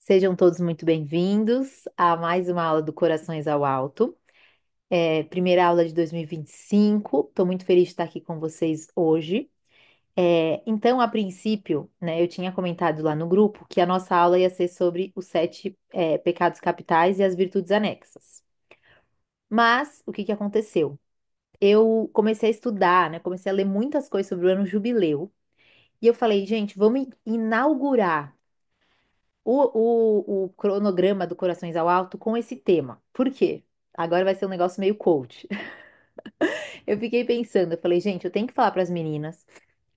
Sejam todos muito bem-vindos a mais uma aula do Corações ao Alto. Primeira aula de 2025. Estou muito feliz de estar aqui com vocês hoje. Então, a princípio, né, eu tinha comentado lá no grupo que a nossa aula ia ser sobre os sete, pecados capitais e as virtudes anexas. Mas, o que que aconteceu? Eu comecei a estudar, né, comecei a ler muitas coisas sobre o ano jubileu. E eu falei, gente, vamos inaugurar o cronograma do Corações ao Alto com esse tema. Por quê? Agora vai ser um negócio meio coach. Eu fiquei pensando, eu falei, gente, eu tenho que falar para as meninas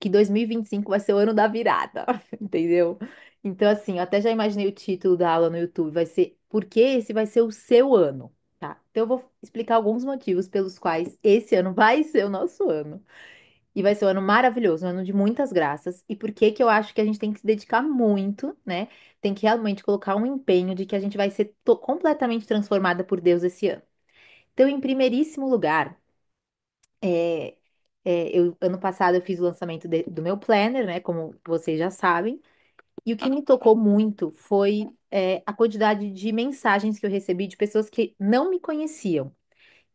que 2025 vai ser o ano da virada, entendeu? Então, assim, eu até já imaginei o título da aula no YouTube, vai ser Por que esse vai ser o seu ano? Tá? Então, eu vou explicar alguns motivos pelos quais esse ano vai ser o nosso ano. E vai ser um ano maravilhoso, um ano de muitas graças. E por que que eu acho que a gente tem que se dedicar muito, né? Tem que realmente colocar um empenho de que a gente vai ser completamente transformada por Deus esse ano. Então, em primeiríssimo lugar, é, ano passado eu fiz o lançamento do meu planner, né? Como vocês já sabem. E o que me tocou muito foi, a quantidade de mensagens que eu recebi de pessoas que não me conheciam.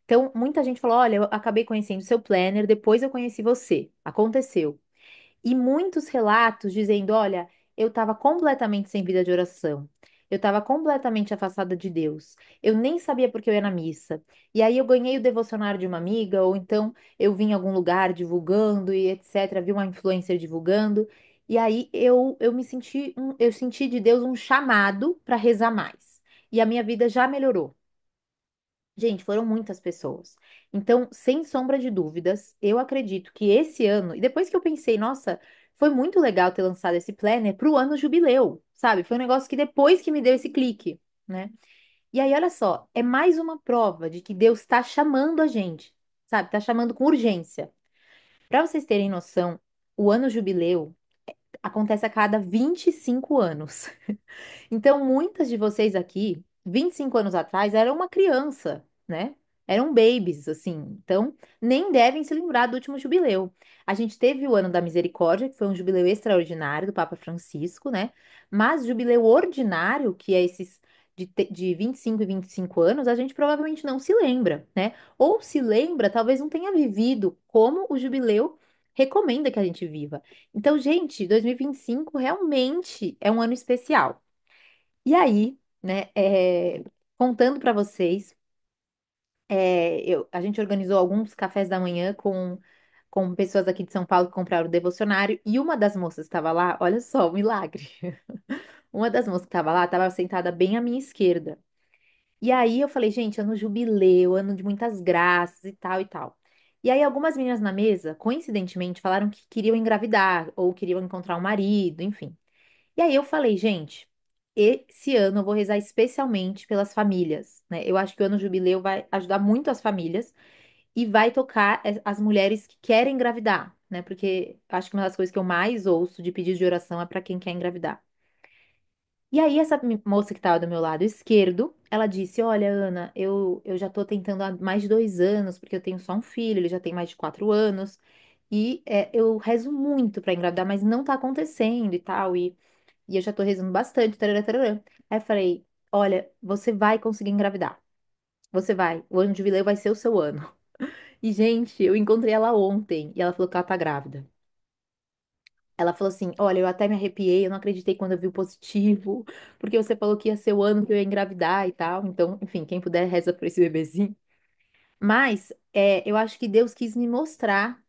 Então, muita gente falou: olha, eu acabei conhecendo o seu planner, depois eu conheci você. Aconteceu. E muitos relatos dizendo: olha, eu estava completamente sem vida de oração. Eu estava completamente afastada de Deus. Eu nem sabia porque eu ia na missa. E aí eu ganhei o devocionário de uma amiga, ou então eu vim em algum lugar divulgando e etc. Vi uma influencer divulgando. E aí eu me senti, eu senti de Deus um chamado para rezar mais. E a minha vida já melhorou. Gente, foram muitas pessoas. Então, sem sombra de dúvidas, eu acredito que esse ano, e depois que eu pensei, nossa, foi muito legal ter lançado esse planner para o ano jubileu, sabe? Foi um negócio que depois que me deu esse clique, né? E aí, olha só, é mais uma prova de que Deus está chamando a gente, sabe? Está chamando com urgência. Para vocês terem noção, o ano jubileu acontece a cada 25 anos. Então, muitas de vocês aqui, 25 anos atrás, eram uma criança, né? Eram babies, assim. Então, nem devem se lembrar do último jubileu. A gente teve o ano da misericórdia, que foi um jubileu extraordinário do Papa Francisco, né? Mas jubileu ordinário, que é esses de 25 e 25 anos, a gente provavelmente não se lembra, né? Ou se lembra, talvez não tenha vivido como o jubileu recomenda que a gente viva. Então, gente, 2025 realmente é um ano especial. E aí, né, contando para vocês, a gente organizou alguns cafés da manhã com pessoas aqui de São Paulo que compraram o devocionário, e uma das moças que estava lá, olha só, o milagre. Uma das moças que estava lá estava sentada bem à minha esquerda. E aí eu falei, gente, ano jubileu, ano de muitas graças e tal e tal. E aí algumas meninas na mesa, coincidentemente, falaram que queriam engravidar ou queriam encontrar um marido, enfim. E aí eu falei, gente, esse ano eu vou rezar especialmente pelas famílias, né? Eu acho que o ano jubileu vai ajudar muito as famílias e vai tocar as mulheres que querem engravidar, né? Porque acho que uma das coisas que eu mais ouço de pedido de oração é para quem quer engravidar. E aí essa moça que estava do meu lado esquerdo, ela disse, olha, Ana, eu já tô tentando há mais de 2 anos, porque eu tenho só um filho, ele já tem mais de 4 anos, e eu rezo muito para engravidar, mas não tá acontecendo e tal, e eu já tô rezando bastante, tarará, tarará. Aí eu falei, olha, você vai conseguir engravidar. Você vai. O ano de jubileu vai ser o seu ano. E, gente, eu encontrei ela ontem e ela falou que ela tá grávida. Ela falou assim: olha, eu até me arrepiei, eu não acreditei quando eu vi o positivo, porque você falou que ia ser o ano que eu ia engravidar e tal. Então, enfim, quem puder reza por esse bebezinho. Mas eu acho que Deus quis me mostrar,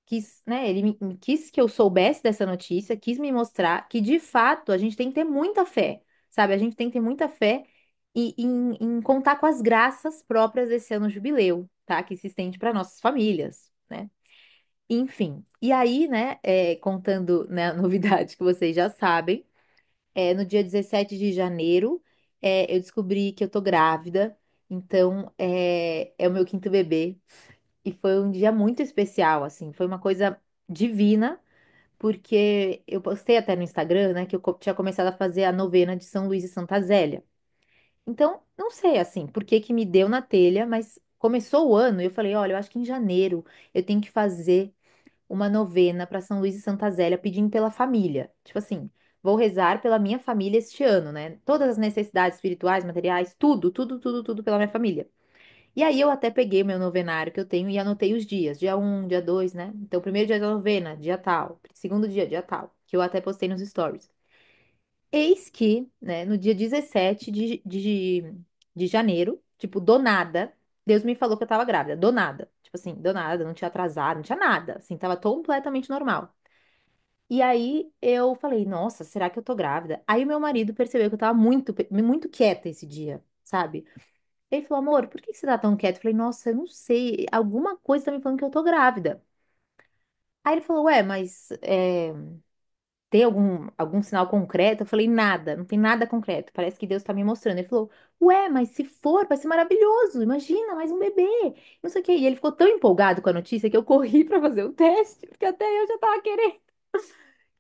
quis, né? Ele quis que eu soubesse dessa notícia, quis me mostrar que de fato a gente tem que ter muita fé, sabe? A gente tem que ter muita fé em contar com as graças próprias desse ano jubileu, tá? Que se estende para nossas famílias, né? Enfim, e aí, né, contando, né, a novidade que vocês já sabem, no dia 17 de janeiro, eu descobri que eu tô grávida, então é o meu quinto bebê, e foi um dia muito especial, assim, foi uma coisa divina, porque eu postei até no Instagram, né, que eu tinha começado a fazer a novena de São Luís e Santa Zélia. Então, não sei, assim, por que que me deu na telha, mas começou o ano e eu falei, olha, eu acho que em janeiro eu tenho que fazer uma novena para São Luís e Santa Zélia pedindo pela família. Tipo assim, vou rezar pela minha família este ano, né? Todas as necessidades espirituais, materiais, tudo, tudo, tudo, tudo pela minha família. E aí eu até peguei o meu novenário que eu tenho e anotei os dias, dia um, dia 2, né? Então, primeiro dia da novena, dia tal. Segundo dia tal, que eu até postei nos stories. Eis que, né, no dia 17 de janeiro, tipo, do nada, Deus me falou que eu tava grávida, do nada. Tipo assim, do nada, não tinha atrasado, não tinha nada, assim, tava completamente normal. E aí eu falei, nossa, será que eu tô grávida? Aí o meu marido percebeu que eu tava muito quieta esse dia, sabe? Ele falou, amor, por que você tá tão quieta? Eu falei, nossa, eu não sei, alguma coisa tá me falando que eu tô grávida. Aí ele falou, ué, mas tem algum sinal concreto? Eu falei, nada, não tem nada concreto. Parece que Deus tá me mostrando. Ele falou, ué, mas se for, vai ser maravilhoso. Imagina, mais um bebê. Não sei o quê. E ele ficou tão empolgado com a notícia que eu corri pra fazer o teste, porque até eu já tava querendo.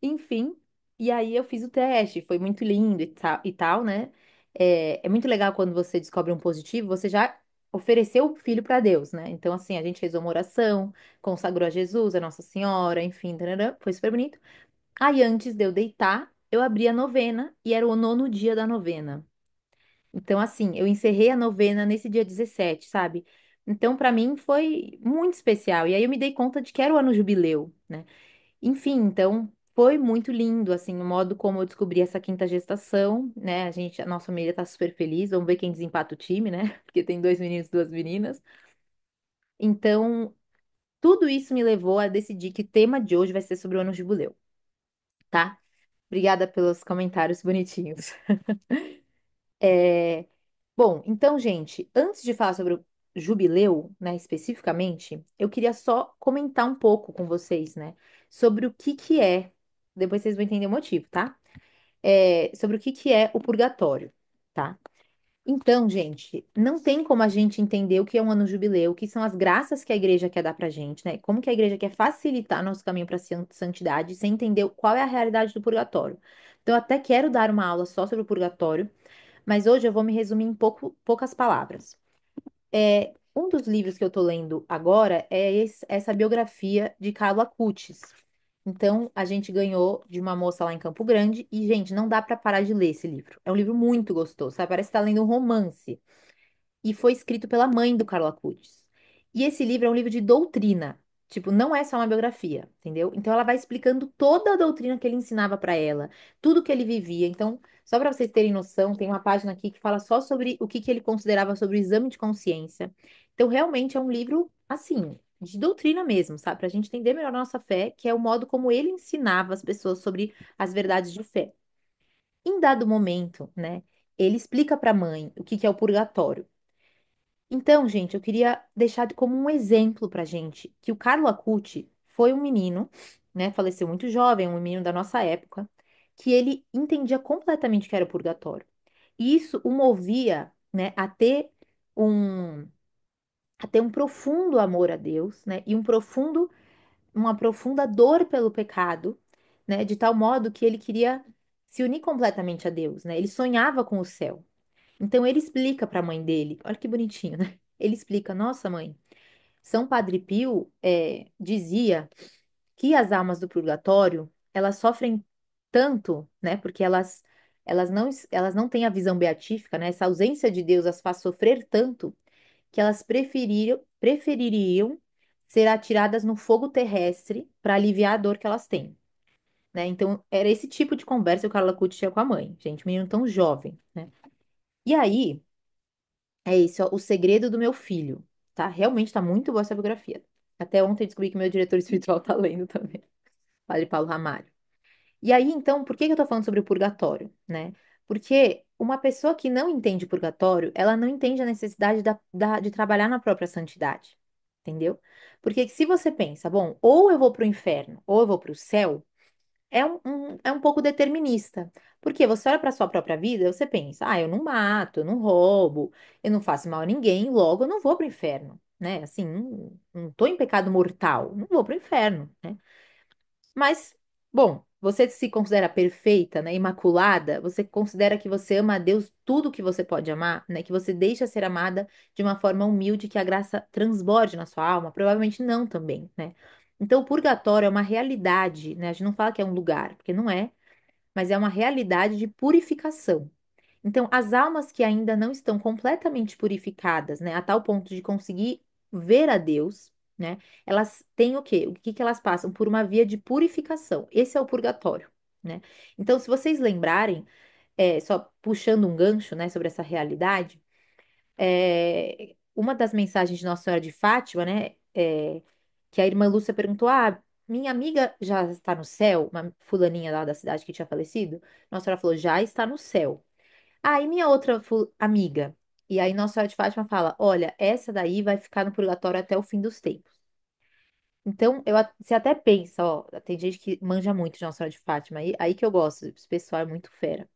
Enfim, e aí eu fiz o teste, foi muito lindo e tal, né? É muito legal quando você descobre um positivo, você já ofereceu o filho para Deus, né? Então, assim, a gente fez uma oração, consagrou a Jesus, a Nossa Senhora, enfim, tarará, foi super bonito. Aí, antes de eu deitar, eu abri a novena e era o nono dia da novena. Então, assim, eu encerrei a novena nesse dia 17, sabe? Então, para mim foi muito especial. E aí eu me dei conta de que era o ano jubileu, né? Enfim, então foi muito lindo, assim, o modo como eu descobri essa quinta gestação, né? A nossa família tá super feliz. Vamos ver quem desempata o time, né? Porque tem dois meninos e duas meninas. Então, tudo isso me levou a decidir que o tema de hoje vai ser sobre o ano jubileu, tá? Obrigada pelos comentários bonitinhos. É, bom, então, gente, antes de falar sobre o jubileu, né, especificamente, eu queria só comentar um pouco com vocês, né, sobre o que que é. Depois vocês vão entender o motivo, tá? Sobre o que que é o purgatório, tá? Então, gente, não tem como a gente entender o que é um ano jubileu, o que são as graças que a igreja quer dar pra gente, né? Como que a igreja quer facilitar nosso caminho para santidade, sem entender qual é a realidade do purgatório. Então, eu até quero dar uma aula só sobre o purgatório, mas hoje eu vou me resumir em poucas palavras. Um dos livros que eu tô lendo agora é essa biografia de Carlo Acutis. Então, a gente ganhou de uma moça lá em Campo Grande e, gente, não dá pra parar de ler esse livro. É um livro muito gostoso, sabe? Parece que tá lendo um romance e foi escrito pela mãe do Carlo Acutis. E esse livro é um livro de doutrina, tipo, não é só uma biografia, entendeu? Então ela vai explicando toda a doutrina que ele ensinava para ela, tudo que ele vivia. Então, só para vocês terem noção, tem uma página aqui que fala só sobre o que que ele considerava sobre o exame de consciência. Então, realmente é um livro assim, de doutrina mesmo, sabe? Para a gente entender melhor a nossa fé, que é o modo como ele ensinava as pessoas sobre as verdades de fé. Em dado momento, né, ele explica para a mãe o que que é o purgatório. Então, gente, eu queria deixar como um exemplo pra gente que o Carlo Acuti foi um menino, né, faleceu muito jovem, um menino da nossa época, que ele entendia completamente o que era o purgatório. E isso o movia, né, um, a ter um profundo amor a Deus, né, e uma profunda dor pelo pecado, né, de tal modo que ele queria se unir completamente a Deus, né? Ele sonhava com o céu. Então ele explica para a mãe dele, olha que bonitinho, né? Ele explica, nossa mãe, São Padre Pio dizia que as almas do purgatório, elas sofrem tanto, né? Porque elas não têm a visão beatífica, né? Essa ausência de Deus as faz sofrer tanto que elas prefeririam ser atiradas no fogo terrestre para aliviar a dor que elas têm, né? Então era esse tipo de conversa que o Carlo Acutis tinha com a mãe, gente, um menino tão jovem, né? E aí é isso, ó, o segredo do meu filho, tá? Realmente tá muito boa essa biografia. Até ontem eu descobri que meu diretor espiritual tá lendo também, Padre Paulo Ramalho. E aí, então, por que que eu tô falando sobre o purgatório, né? Porque uma pessoa que não entende purgatório, ela não entende a necessidade de trabalhar na própria santidade, entendeu? Porque se você pensa, bom, ou eu vou pro inferno, ou eu vou pro céu, é um pouco determinista. Porque você olha para sua própria vida, você pensa, ah, eu não mato, eu não roubo, eu não faço mal a ninguém, logo eu não vou pro inferno, né? Assim, não tô em pecado mortal, não vou pro inferno, né? Mas, bom, você se considera perfeita, né, imaculada, você considera que você ama a Deus tudo que você pode amar, né? Que você deixa ser amada de uma forma humilde, que a graça transborde na sua alma? Provavelmente não também, né? Então, o purgatório é uma realidade, né? A gente não fala que é um lugar, porque não é, mas é uma realidade de purificação. Então, as almas que ainda não estão completamente purificadas, né, a tal ponto de conseguir ver a Deus, né, elas têm o quê? O que que elas passam? Por uma via de purificação. Esse é o purgatório, né? Então, se vocês lembrarem, só puxando um gancho, né, sobre essa realidade, uma das mensagens de Nossa Senhora de Fátima, né, que a irmã Lúcia perguntou: Ah, minha amiga já está no céu? Uma fulaninha lá da cidade que tinha falecido. Nossa Senhora falou: Já está no céu. Aí minha outra amiga. E aí Nossa Senhora de Fátima fala: Olha, essa daí vai ficar no purgatório até o fim dos tempos. Então, você até pensa, ó, tem gente que manja muito de Nossa Senhora de Fátima, aí que eu gosto, esse pessoal é muito fera.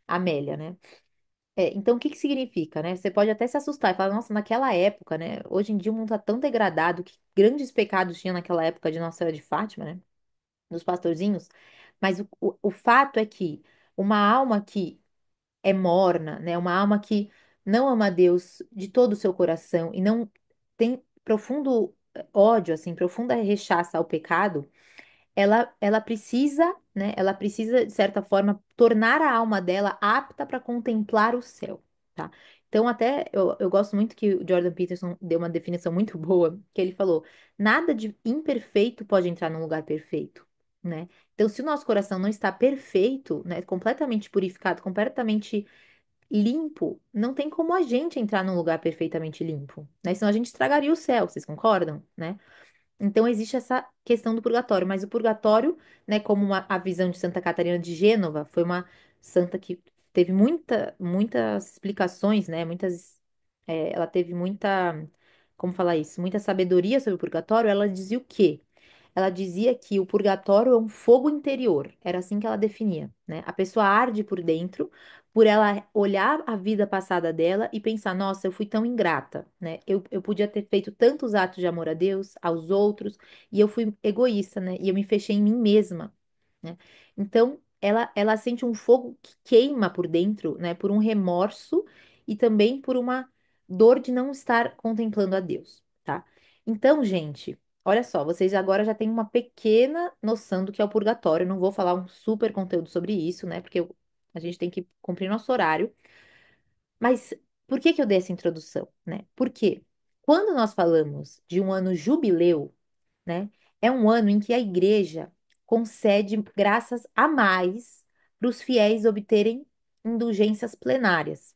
Amélia, né? Então, o que que significa, né? Você pode até se assustar e falar, nossa, naquela época, né? Hoje em dia o mundo tá tão degradado, que grandes pecados tinha naquela época de Nossa Senhora de Fátima, né? Dos pastorzinhos. Mas o fato é que uma alma que é morna, né? Uma alma que não ama a Deus de todo o seu coração e não tem profundo ódio, assim, profunda rechaça ao pecado, ela precisa, né? Ela precisa, de certa forma, tornar a alma dela apta para contemplar o céu, tá? Então, até eu gosto muito que o Jordan Peterson deu uma definição muito boa, que ele falou: nada de imperfeito pode entrar num lugar perfeito, né? Então, se o nosso coração não está perfeito, né, completamente purificado, completamente limpo, não tem como a gente entrar num lugar perfeitamente limpo, né? Senão a gente estragaria o céu, vocês concordam, né? Então existe essa questão do purgatório, mas o purgatório, né, como a visão de Santa Catarina de Gênova, foi uma santa que teve muitas explicações, né, ela teve muita, como falar isso, muita sabedoria sobre o purgatório. Ela dizia o quê? Ela dizia que o purgatório é um fogo interior, era assim que ela definia, né? A pessoa arde por dentro, por ela olhar a vida passada dela e pensar, nossa, eu fui tão ingrata, né? Eu podia ter feito tantos atos de amor a Deus, aos outros, e eu fui egoísta, né? E eu me fechei em mim mesma, né? Então, ela sente um fogo que queima por dentro, né? Por um remorso e também por uma dor de não estar contemplando a Deus, tá? Então, gente. Olha só, vocês agora já têm uma pequena noção do que é o purgatório. Eu não vou falar um super conteúdo sobre isso, né? Porque a gente tem que cumprir nosso horário. Mas por que que eu dei essa introdução, né? Porque quando nós falamos de um ano jubileu, né? É um ano em que a igreja concede graças a mais para os fiéis obterem indulgências plenárias.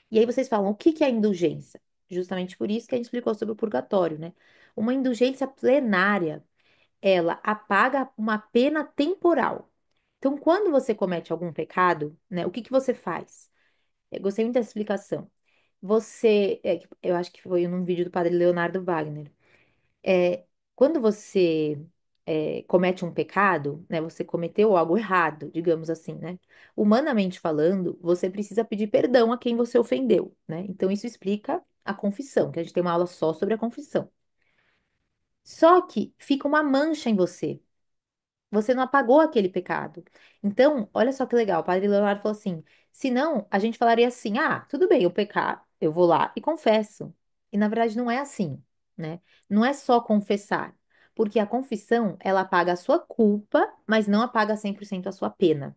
E aí vocês falam, o que que é indulgência? Justamente por isso que a gente explicou sobre o purgatório, né? Uma indulgência plenária, ela apaga uma pena temporal. Então, quando você comete algum pecado, né, o que que você faz? Eu gostei muito dessa explicação. Eu acho que foi num vídeo do padre Leonardo Wagner. É, quando você comete um pecado, né, você cometeu algo errado, digamos assim, né? Humanamente falando, você precisa pedir perdão a quem você ofendeu, né? Então, isso explica a confissão, que a gente tem uma aula só sobre a confissão. Só que fica uma mancha em você. Você não apagou aquele pecado. Então, olha só que legal. O padre Leonardo falou assim: se não, a gente falaria assim: ah, tudo bem, eu pecar, eu vou lá e confesso. E na verdade não é assim, né? Não é só confessar. Porque a confissão, ela apaga a sua culpa, mas não apaga 100% a sua pena,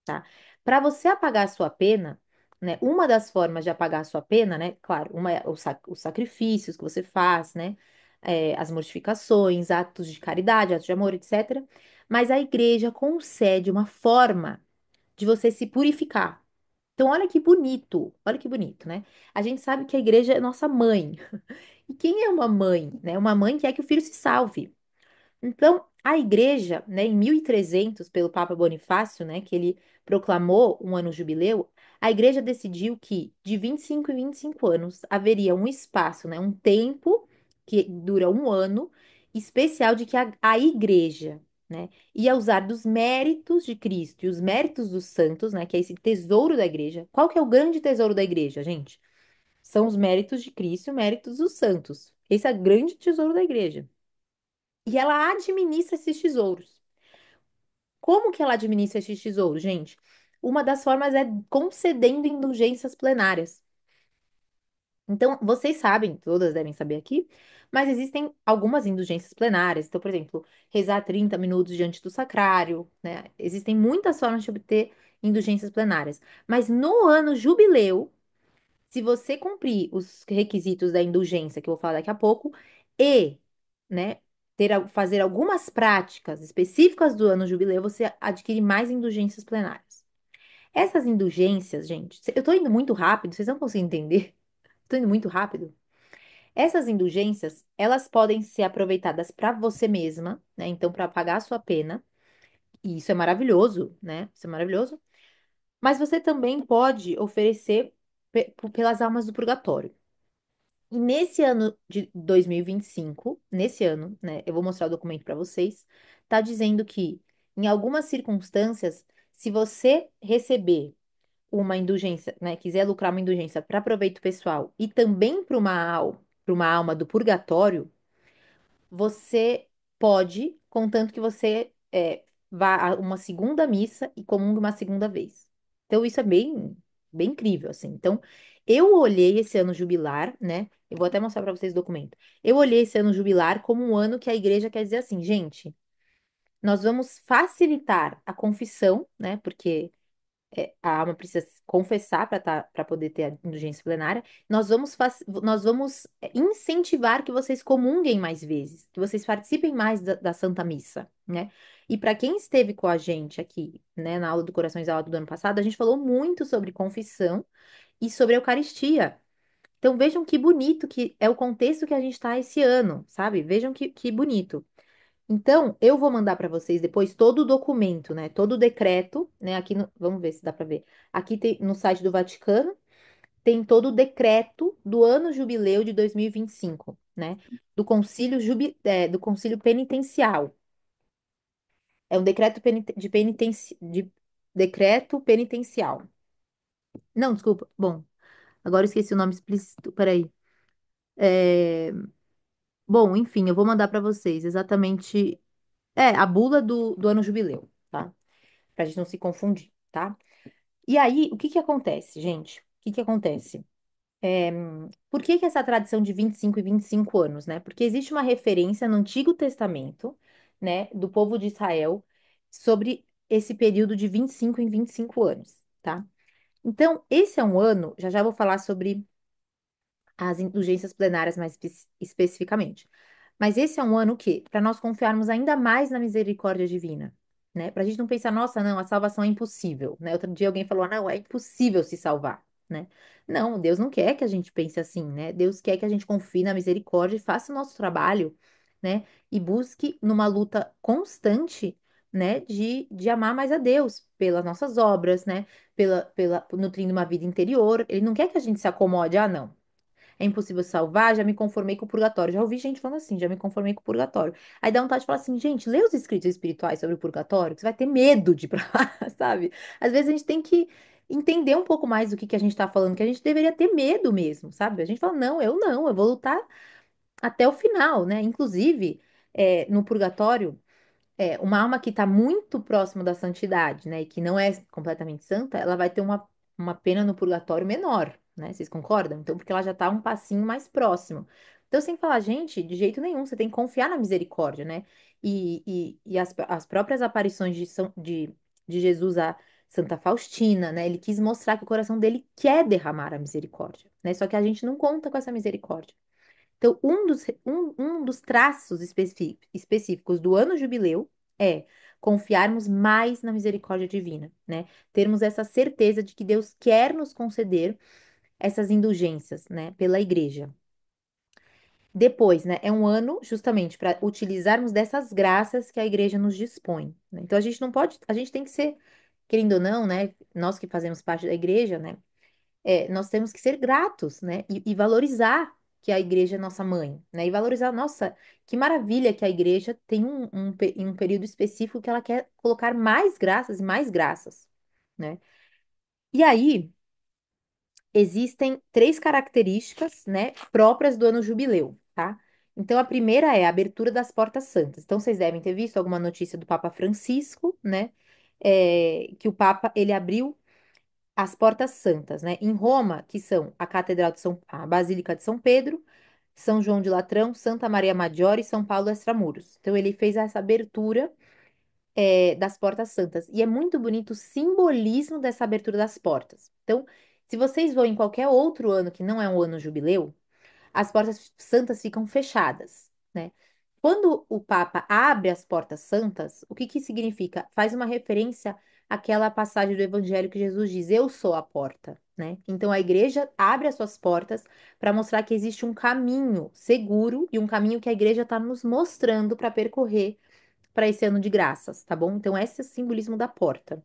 tá? Para você apagar a sua pena, né? Uma das formas de apagar a sua pena, né? Claro, uma é os sacrifícios que você faz, né? As mortificações, atos de caridade, atos de amor, etc. Mas a igreja concede uma forma de você se purificar. Então, olha que bonito, né? A gente sabe que a igreja é nossa mãe. E quem é uma mãe, né? Uma mãe quer que o filho se salve. Então, a igreja, né, em 1300, pelo Papa Bonifácio, né, que ele proclamou um ano jubileu, a igreja decidiu que de 25 em 25 anos haveria um espaço, né, um tempo que dura um ano, especial de que a igreja, né, ia usar dos méritos de Cristo e os méritos dos santos, né, que é esse tesouro da igreja. Qual que é o grande tesouro da igreja, gente? São os méritos de Cristo e os méritos dos santos. Esse é o grande tesouro da igreja. E ela administra esses tesouros. Como que ela administra esses tesouros, gente? Uma das formas é concedendo indulgências plenárias. Então, vocês sabem, todas devem saber aqui, mas existem algumas indulgências plenárias. Então, por exemplo, rezar 30 minutos diante do sacrário, né? Existem muitas formas de obter indulgências plenárias. Mas no ano jubileu, se você cumprir os requisitos da indulgência, que eu vou falar daqui a pouco, e, né, fazer algumas práticas específicas do ano jubileu, você adquire mais indulgências plenárias. Essas indulgências, gente, eu tô indo muito rápido, vocês não conseguem entender? Tô indo muito rápido. Essas indulgências, elas podem ser aproveitadas para você mesma, né? Então, para pagar a sua pena, e isso é maravilhoso, né? Isso é maravilhoso. Mas você também pode oferecer pelas almas do purgatório. E nesse ano de 2025, nesse ano, né? Eu vou mostrar o documento para vocês, tá dizendo que, em algumas circunstâncias, se você receber uma indulgência, né, quiser lucrar uma indulgência para proveito pessoal e também para uma alma do purgatório, você pode, contanto que você vá a uma segunda missa e comungue uma segunda vez. Então, isso é bem incrível, assim. Então, eu olhei esse ano jubilar, né? Eu vou até mostrar para vocês o documento. Eu olhei esse ano jubilar como um ano que a igreja quer dizer assim, gente, nós vamos facilitar a confissão, né? Porque a alma precisa se confessar para poder ter a indulgência plenária. Nós vamos incentivar que vocês comunguem mais vezes, que vocês participem mais da Santa Missa, né? E para quem esteve com a gente aqui, né, na aula do Corações ao Alto do ano passado, a gente falou muito sobre confissão e sobre Eucaristia. Então vejam que bonito que é o contexto que a gente está esse ano, sabe? Vejam que bonito. Então, eu vou mandar para vocês depois todo o documento, né? Todo o decreto, né? Vamos ver se dá para ver. Aqui tem no site do Vaticano tem todo o decreto do ano jubileu de 2025, né? Do Concílio Penitencial. É um de decreto penitencial. Não, desculpa. Bom, agora eu esqueci o nome explícito. Peraí. É, bom, enfim, eu vou mandar para vocês exatamente. A bula do ano jubileu, tá? Pra gente não se confundir, tá? E aí, o que que acontece, gente? O que que acontece? Por que que essa tradição de 25 e 25 anos, né? Porque existe uma referência no Antigo Testamento, né, do povo de Israel sobre esse período de 25 em 25 anos, tá? Então, esse é um ano, já já vou falar sobre as indulgências plenárias mais especificamente. Mas esse é um ano que, para nós confiarmos ainda mais na misericórdia divina, né? Para a gente não pensar, nossa, não, a salvação é impossível, né? Outro dia alguém falou, não, é impossível se salvar, né? Não, Deus não quer que a gente pense assim, né? Deus quer que a gente confie na misericórdia e faça o nosso trabalho, né? E busque numa luta constante, né? De amar mais a Deus pelas nossas obras, né? Nutrindo uma vida interior. Ele não quer que a gente se acomode, ah, não. É impossível salvar, já me conformei com o purgatório. Já ouvi gente falando assim, já me conformei com o purgatório. Aí dá vontade de falar assim, gente, lê os escritos espirituais sobre o purgatório, que você vai ter medo de ir pra lá, sabe? Às vezes a gente tem que entender um pouco mais do que a gente tá falando, que a gente deveria ter medo mesmo, sabe? A gente fala, não, eu vou lutar até o final, né? Inclusive, no purgatório uma alma que está muito próxima da santidade, né, e que não é completamente santa, ela vai ter uma pena no purgatório menor, né? Vocês concordam? Então, porque ela já está um passinho mais próximo. Então, sem falar, gente, de jeito nenhum, você tem que confiar na misericórdia, né? E as próprias aparições de Jesus a Santa Faustina, né? Ele quis mostrar que o coração dele quer derramar a misericórdia, né? Só que a gente não conta com essa misericórdia. Então, um dos traços específicos do ano jubileu é confiarmos mais na misericórdia divina, né? Termos essa certeza de que Deus quer nos conceder essas indulgências, né, pela igreja. Depois, né, é um ano justamente para utilizarmos dessas graças que a igreja nos dispõe, né? Então, a gente não pode, a gente tem que ser, querendo ou não, né, nós que fazemos parte da igreja, né, nós temos que ser gratos, né? E valorizar que a igreja é nossa mãe, né? E valorizar, nossa, que maravilha que a igreja tem um período específico que ela quer colocar mais graças e mais graças, né? E aí, existem três características, né, próprias do ano jubileu, tá? Então, a primeira é a abertura das portas santas. Então, vocês devem ter visto alguma notícia do Papa Francisco, né? Que o Papa, ele abriu as portas santas, né? Em Roma, que são a Catedral de a Basílica de São Pedro, São João de Latrão, Santa Maria Maggiore e São Paulo Extramuros. Então ele fez essa abertura das portas santas. E é muito bonito o simbolismo dessa abertura das portas. Então, se vocês vão em qualquer outro ano que não é um ano jubileu, as portas santas ficam fechadas, né? Quando o Papa abre as portas santas, o que que significa? Faz uma referência àquela passagem do Evangelho que Jesus diz: Eu sou a porta, né? Então a igreja abre as suas portas para mostrar que existe um caminho seguro e um caminho que a igreja está nos mostrando para percorrer para esse ano de graças, tá bom? Então esse é o simbolismo da porta,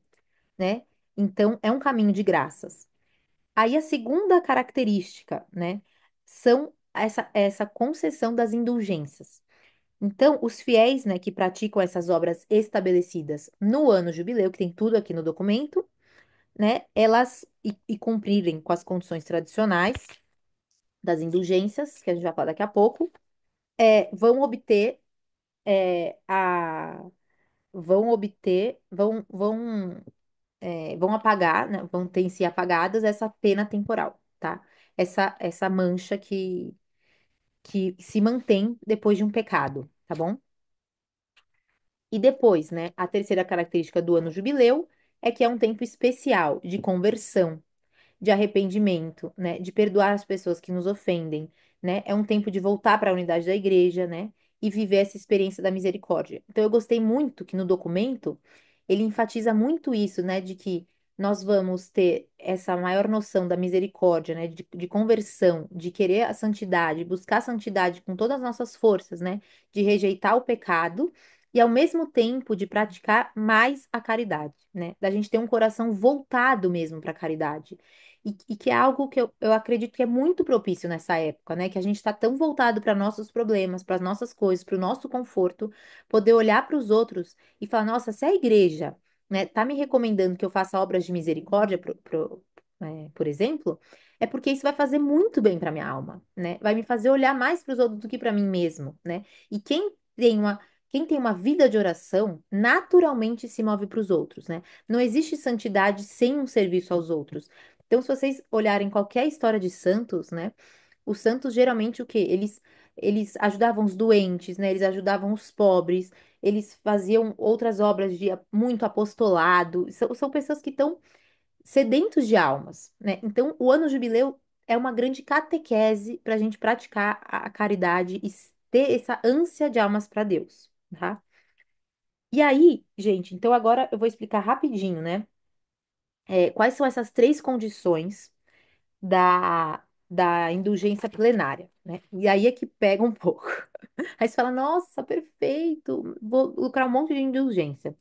né? Então é um caminho de graças. Aí a segunda característica, né, são essa concessão das indulgências. Então, os fiéis, né, que praticam essas obras estabelecidas no ano jubileu, que tem tudo aqui no documento, né, e cumprirem com as condições tradicionais das indulgências, que a gente vai falar daqui a pouco, vão obter é, a vão obter vão apagar, né, vão ter em si apagadas essa pena temporal, tá? Essa mancha que se mantém depois de um pecado, tá bom? E depois, né, a terceira característica do ano jubileu é que é um tempo especial de conversão, de arrependimento, né, de perdoar as pessoas que nos ofendem, né? É um tempo de voltar para a unidade da igreja, né? E viver essa experiência da misericórdia. Então eu gostei muito que no documento ele enfatiza muito isso, né, de que nós vamos ter essa maior noção da misericórdia, né, de conversão, de querer a santidade, buscar a santidade com todas as nossas forças, né, de rejeitar o pecado e ao mesmo tempo de praticar mais a caridade, né, da gente ter um coração voltado mesmo para a caridade. E que é algo que eu acredito que é muito propício nessa época, né? Que a gente está tão voltado para nossos problemas, para as nossas coisas, para o nosso conforto, poder olhar para os outros e falar, nossa, se a igreja, né, tá me recomendando que eu faça obras de misericórdia, por exemplo, é porque isso vai fazer muito bem para minha alma, né? Vai me fazer olhar mais para os outros do que para mim mesmo, né? E quem tem uma vida de oração, naturalmente se move para os outros, né? Não existe santidade sem um serviço aos outros. Então, se vocês olharem qualquer história de santos, né? Os santos geralmente o quê? Eles ajudavam os doentes, né? Eles ajudavam os pobres, eles faziam outras obras de muito apostolado. São pessoas que estão sedentos de almas, né? Então, o ano jubileu é uma grande catequese para a gente praticar a caridade e ter essa ânsia de almas para Deus, tá? E aí, gente, então agora eu vou explicar rapidinho, né? Quais são essas três condições da indulgência plenária, né? E aí é que pega um pouco. Aí você fala, nossa, perfeito, vou lucrar um monte de indulgência.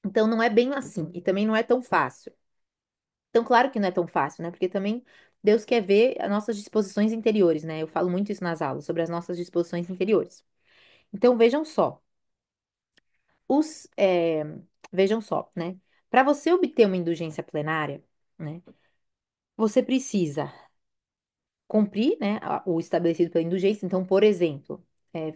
Então não é bem assim, e também não é tão fácil. Então, claro que não é tão fácil, né? Porque também Deus quer ver as nossas disposições interiores, né? Eu falo muito isso nas aulas, sobre as nossas disposições interiores. Então, os, é, vejam só, né? Para você obter uma indulgência plenária, né? Você precisa cumprir, né, o estabelecido pela indulgência. Então, por exemplo, é,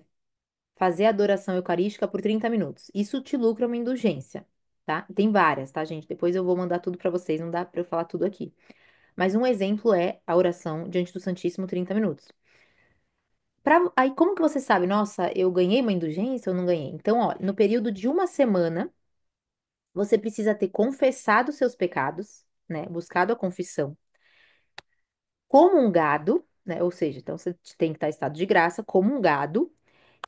fazer a adoração eucarística por 30 minutos. Isso te lucra uma indulgência, tá? Tem várias, tá, gente? Depois eu vou mandar tudo para vocês, não dá para eu falar tudo aqui. Mas um exemplo é a oração diante do Santíssimo 30 minutos. Aí, como que você sabe, nossa, eu ganhei uma indulgência ou não ganhei? Então, ó, no período de uma semana, você precisa ter confessado seus pecados, né? Buscado a confissão, comungado, né? Ou seja, então você tem que estar em estado de graça, comungado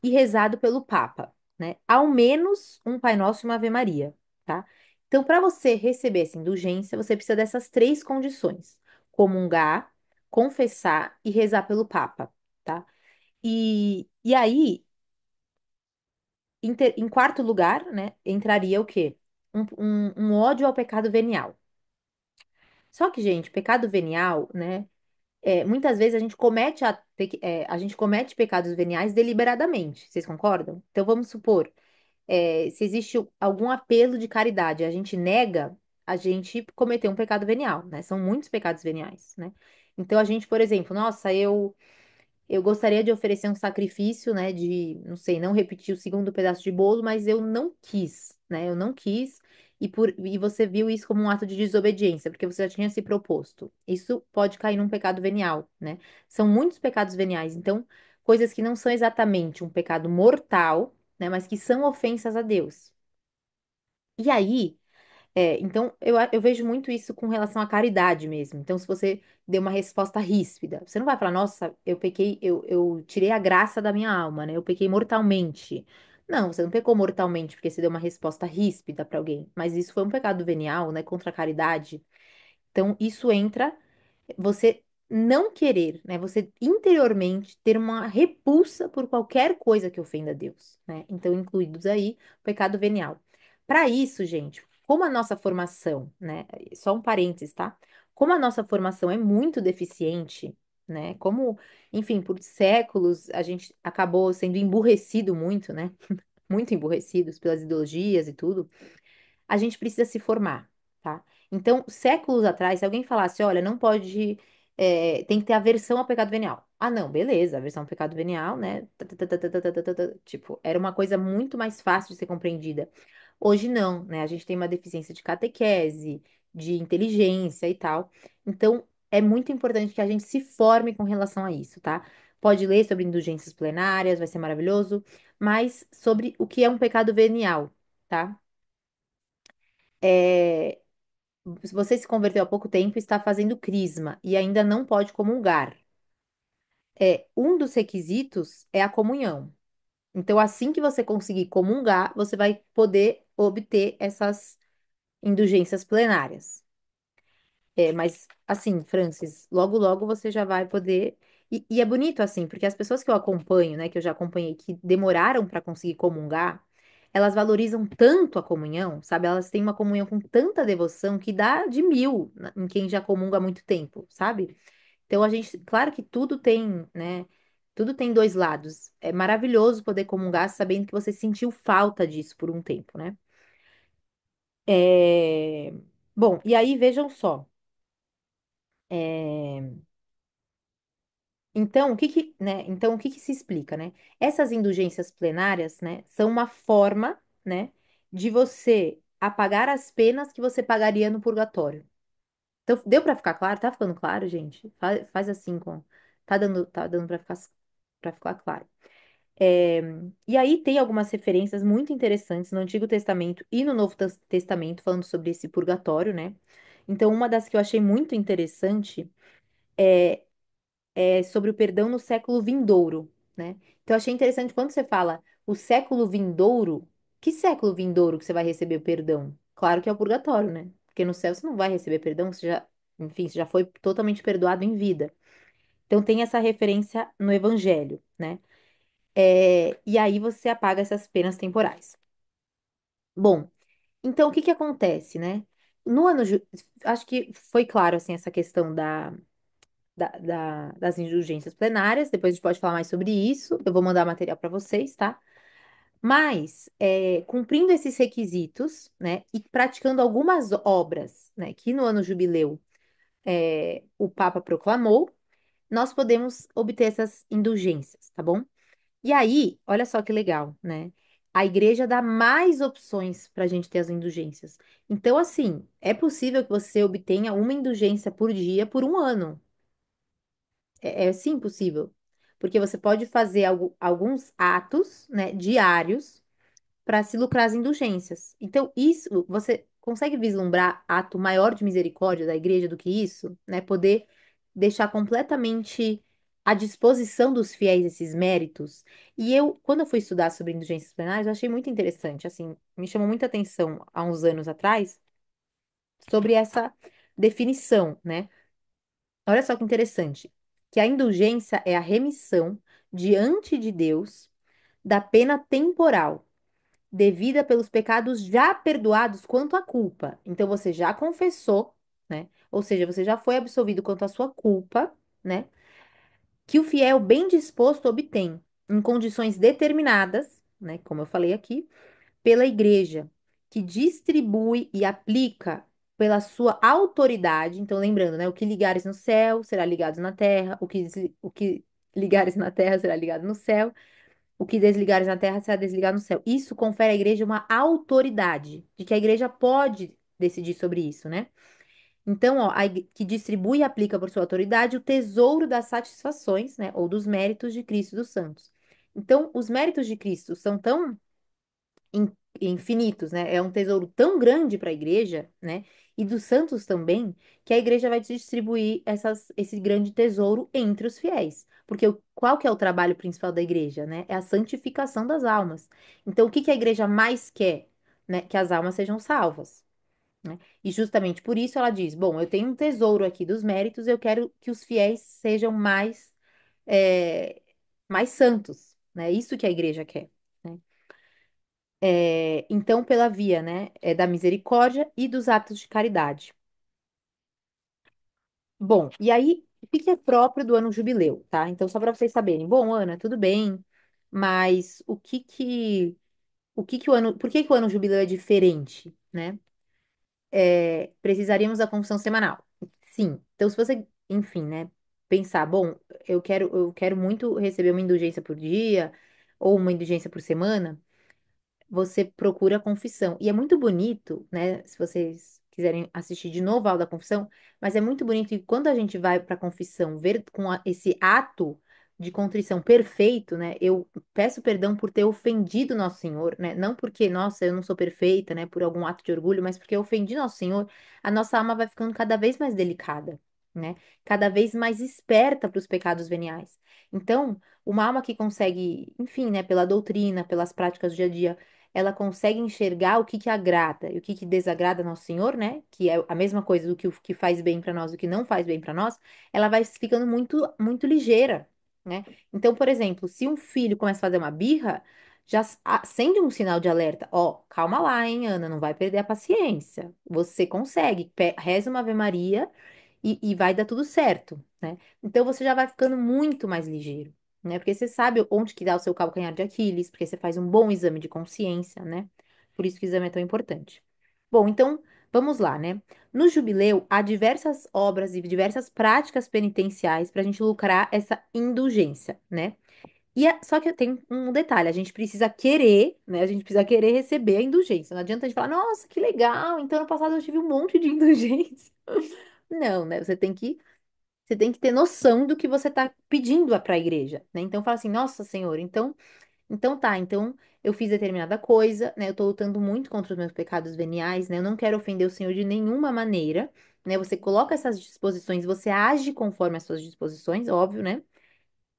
e rezado pelo Papa, né? Ao menos um Pai Nosso e uma Ave Maria, tá? Então, para você receber essa indulgência, você precisa dessas três condições: comungar, confessar e rezar pelo Papa, tá? E aí, em quarto lugar, né, entraria o quê? Um ódio ao pecado venial. Só que, gente, pecado venial, né? Muitas vezes a gente comete pecados veniais deliberadamente. Vocês concordam? Então vamos supor, se existe algum apelo de caridade, a gente nega, a gente cometeu um pecado venial, né? São muitos pecados veniais, né? Então a gente, por exemplo, nossa, eu gostaria de oferecer um sacrifício, né? De, não sei, não repetir o segundo pedaço de bolo, mas eu não quis, né? Eu não quis. e você viu isso como um ato de desobediência, porque você já tinha se proposto. Isso pode cair num pecado venial, né? São muitos pecados veniais, então, coisas que não são exatamente um pecado mortal, né, mas que são ofensas a Deus. E aí, então, eu vejo muito isso com relação à caridade mesmo. Então, se você deu uma resposta ríspida, você não vai falar, nossa, eu pequei, eu tirei a graça da minha alma, né? Eu pequei mortalmente. Não, você não pecou mortalmente porque você deu uma resposta ríspida para alguém. Mas isso foi um pecado venial, né? Contra a caridade. Então, isso entra você não querer, né? Você interiormente ter uma repulsa por qualquer coisa que ofenda a Deus, né? Então, incluídos aí o pecado venial. Para isso, gente, como a nossa formação, né? Só um parênteses, tá? Como a nossa formação é muito deficiente, né? Como, enfim, por séculos a gente acabou sendo emburrecido muito, né? Muito emburrecidos pelas ideologias e tudo, a gente precisa se formar, tá? Então, séculos atrás, se alguém falasse, olha, não pode, tem que ter aversão ao pecado venial. Ah, não, beleza, aversão ao pecado venial, né? Tipo, era uma coisa muito mais fácil de ser compreendida. Hoje não, né? A gente tem uma deficiência de catequese, de inteligência e tal. Então, é muito importante que a gente se forme com relação a isso, tá? Pode ler sobre indulgências plenárias, vai ser maravilhoso, mas sobre o que é um pecado venial, tá? É, se você se converteu há pouco tempo, está fazendo crisma e ainda não pode comungar. Um dos requisitos é a comunhão. Então, assim que você conseguir comungar, você vai poder obter essas indulgências plenárias. Mas assim, Francis, logo logo você já vai poder. E é bonito assim, porque as pessoas que eu acompanho, né, que eu já acompanhei, que demoraram para conseguir comungar, elas valorizam tanto a comunhão, sabe? Elas têm uma comunhão com tanta devoção que dá de mil em quem já comunga há muito tempo, sabe? Então a gente, claro que tudo tem, né? Tudo tem dois lados. É maravilhoso poder comungar sabendo que você sentiu falta disso por um tempo, né? É... Bom, e aí vejam só. É, então, o que que se explica, né? Essas indulgências plenárias, né, são uma forma, né, de você apagar as penas que você pagaria no purgatório. Então, deu pra ficar claro? Tá ficando claro, gente? Faz assim com. Tá dando para ficar claro. É, e aí tem algumas referências muito interessantes no Antigo Testamento e no Novo Testamento falando sobre esse purgatório, né? Então, uma das que eu achei muito interessante é sobre o perdão no século vindouro, né? Então, eu achei interessante quando você fala o século vindouro, que século vindouro que você vai receber o perdão? Claro que é o purgatório, né? Porque no céu você não vai receber perdão, enfim, você já foi totalmente perdoado em vida. Então, tem essa referência no Evangelho, né? E aí você apaga essas penas temporais. Bom, então o que que acontece, né? No ano, acho que foi claro, assim, essa questão das indulgências plenárias. Depois a gente pode falar mais sobre isso. Eu vou mandar material para vocês, tá? Mas, cumprindo esses requisitos, né, e praticando algumas obras, né, que no ano jubileu o Papa proclamou, nós podemos obter essas indulgências, tá bom? E aí, olha só que legal, né? A igreja dá mais opções para a gente ter as indulgências. Então, assim, é possível que você obtenha uma indulgência por dia por um ano. É sim possível. Porque você pode fazer alguns atos, né, diários para se lucrar as indulgências. Então, isso, você consegue vislumbrar ato maior de misericórdia da igreja do que isso, né? Poder deixar completamente à disposição dos fiéis esses méritos. E eu, quando eu fui estudar sobre indulgências plenárias, eu achei muito interessante, assim, me chamou muita atenção há uns anos atrás sobre essa definição, né? Olha só que interessante, que a indulgência é a remissão diante de Deus da pena temporal devida pelos pecados já perdoados quanto à culpa. Então você já confessou, né? Ou seja, você já foi absolvido quanto à sua culpa, né? Que o fiel bem disposto obtém em condições determinadas, né? Como eu falei aqui, pela igreja, que distribui e aplica pela sua autoridade. Então, lembrando, né? O que ligares no céu será ligado na terra, o que ligares na terra será ligado no céu. O que desligares na terra será desligado no céu. Isso confere à igreja uma autoridade, de que a igreja pode decidir sobre isso, né? Então, ó, que distribui e aplica por sua autoridade o tesouro das satisfações, né? Ou dos méritos de Cristo e dos santos. Então, os méritos de Cristo são tão in- infinitos, né? É um tesouro tão grande para a igreja, né? E dos santos também, que a igreja vai distribuir esse grande tesouro entre os fiéis. Porque qual que é o trabalho principal da igreja, né? É a santificação das almas. Então, o que que a igreja mais quer? Né? Que as almas sejam salvas, né? E justamente por isso ela diz: bom, eu tenho um tesouro aqui dos méritos, eu quero que os fiéis sejam é, mais santos, né? Isso que a igreja quer, né? Então, pela via, né, da misericórdia e dos atos de caridade. Bom, e aí, o que que é próprio do ano jubileu, tá? Então, só para vocês saberem. Bom, Ana, tudo bem, mas o que que por que que o ano jubileu é diferente, né? Precisaríamos da confissão semanal. Sim. Então, se você, enfim, né, pensar, bom, eu quero muito receber uma indulgência por dia ou uma indulgência por semana, você procura a confissão. E é muito bonito, né? Se vocês quiserem assistir de novo a aula da confissão, mas é muito bonito que quando a gente vai para a confissão ver com esse ato de contrição perfeito, né? Eu peço perdão por ter ofendido Nosso Senhor, né? Não porque, nossa, eu não sou perfeita, né? Por algum ato de orgulho, mas porque eu ofendi Nosso Senhor, a nossa alma vai ficando cada vez mais delicada, né? Cada vez mais esperta para os pecados veniais. Então, uma alma que consegue, enfim, né? Pela doutrina, pelas práticas do dia a dia, ela consegue enxergar o que que agrada e o que que desagrada Nosso Senhor, né? Que é a mesma coisa do que o que faz bem para nós, o que não faz bem para nós, ela vai ficando muito muito ligeira, né? Então, por exemplo, se um filho começa a fazer uma birra, já acende um sinal de alerta. Ó, calma lá, hein, Ana, não vai perder a paciência. Você consegue, reza uma Ave Maria e vai dar tudo certo, né? Então você já vai ficando muito mais ligeiro, né? Porque você sabe onde que dá o seu calcanhar de Aquiles, porque você faz um bom exame de consciência, né? Por isso que o exame é tão importante. Bom, então vamos lá, né? No jubileu há diversas obras e diversas práticas penitenciais para a gente lucrar essa indulgência, né? Só que tem um detalhe, a gente precisa querer, né? A gente precisa querer receber a indulgência. Não adianta a gente falar, nossa, que legal, então no passado eu tive um monte de indulgência. Não, né? Você tem que ter noção do que você está pedindo para a igreja, né? Então fala assim, nossa Senhor, então tá, então eu fiz determinada coisa, né? Eu tô lutando muito contra os meus pecados veniais, né? Eu não quero ofender o Senhor de nenhuma maneira, né? Você coloca essas disposições, você age conforme as suas disposições, óbvio, né?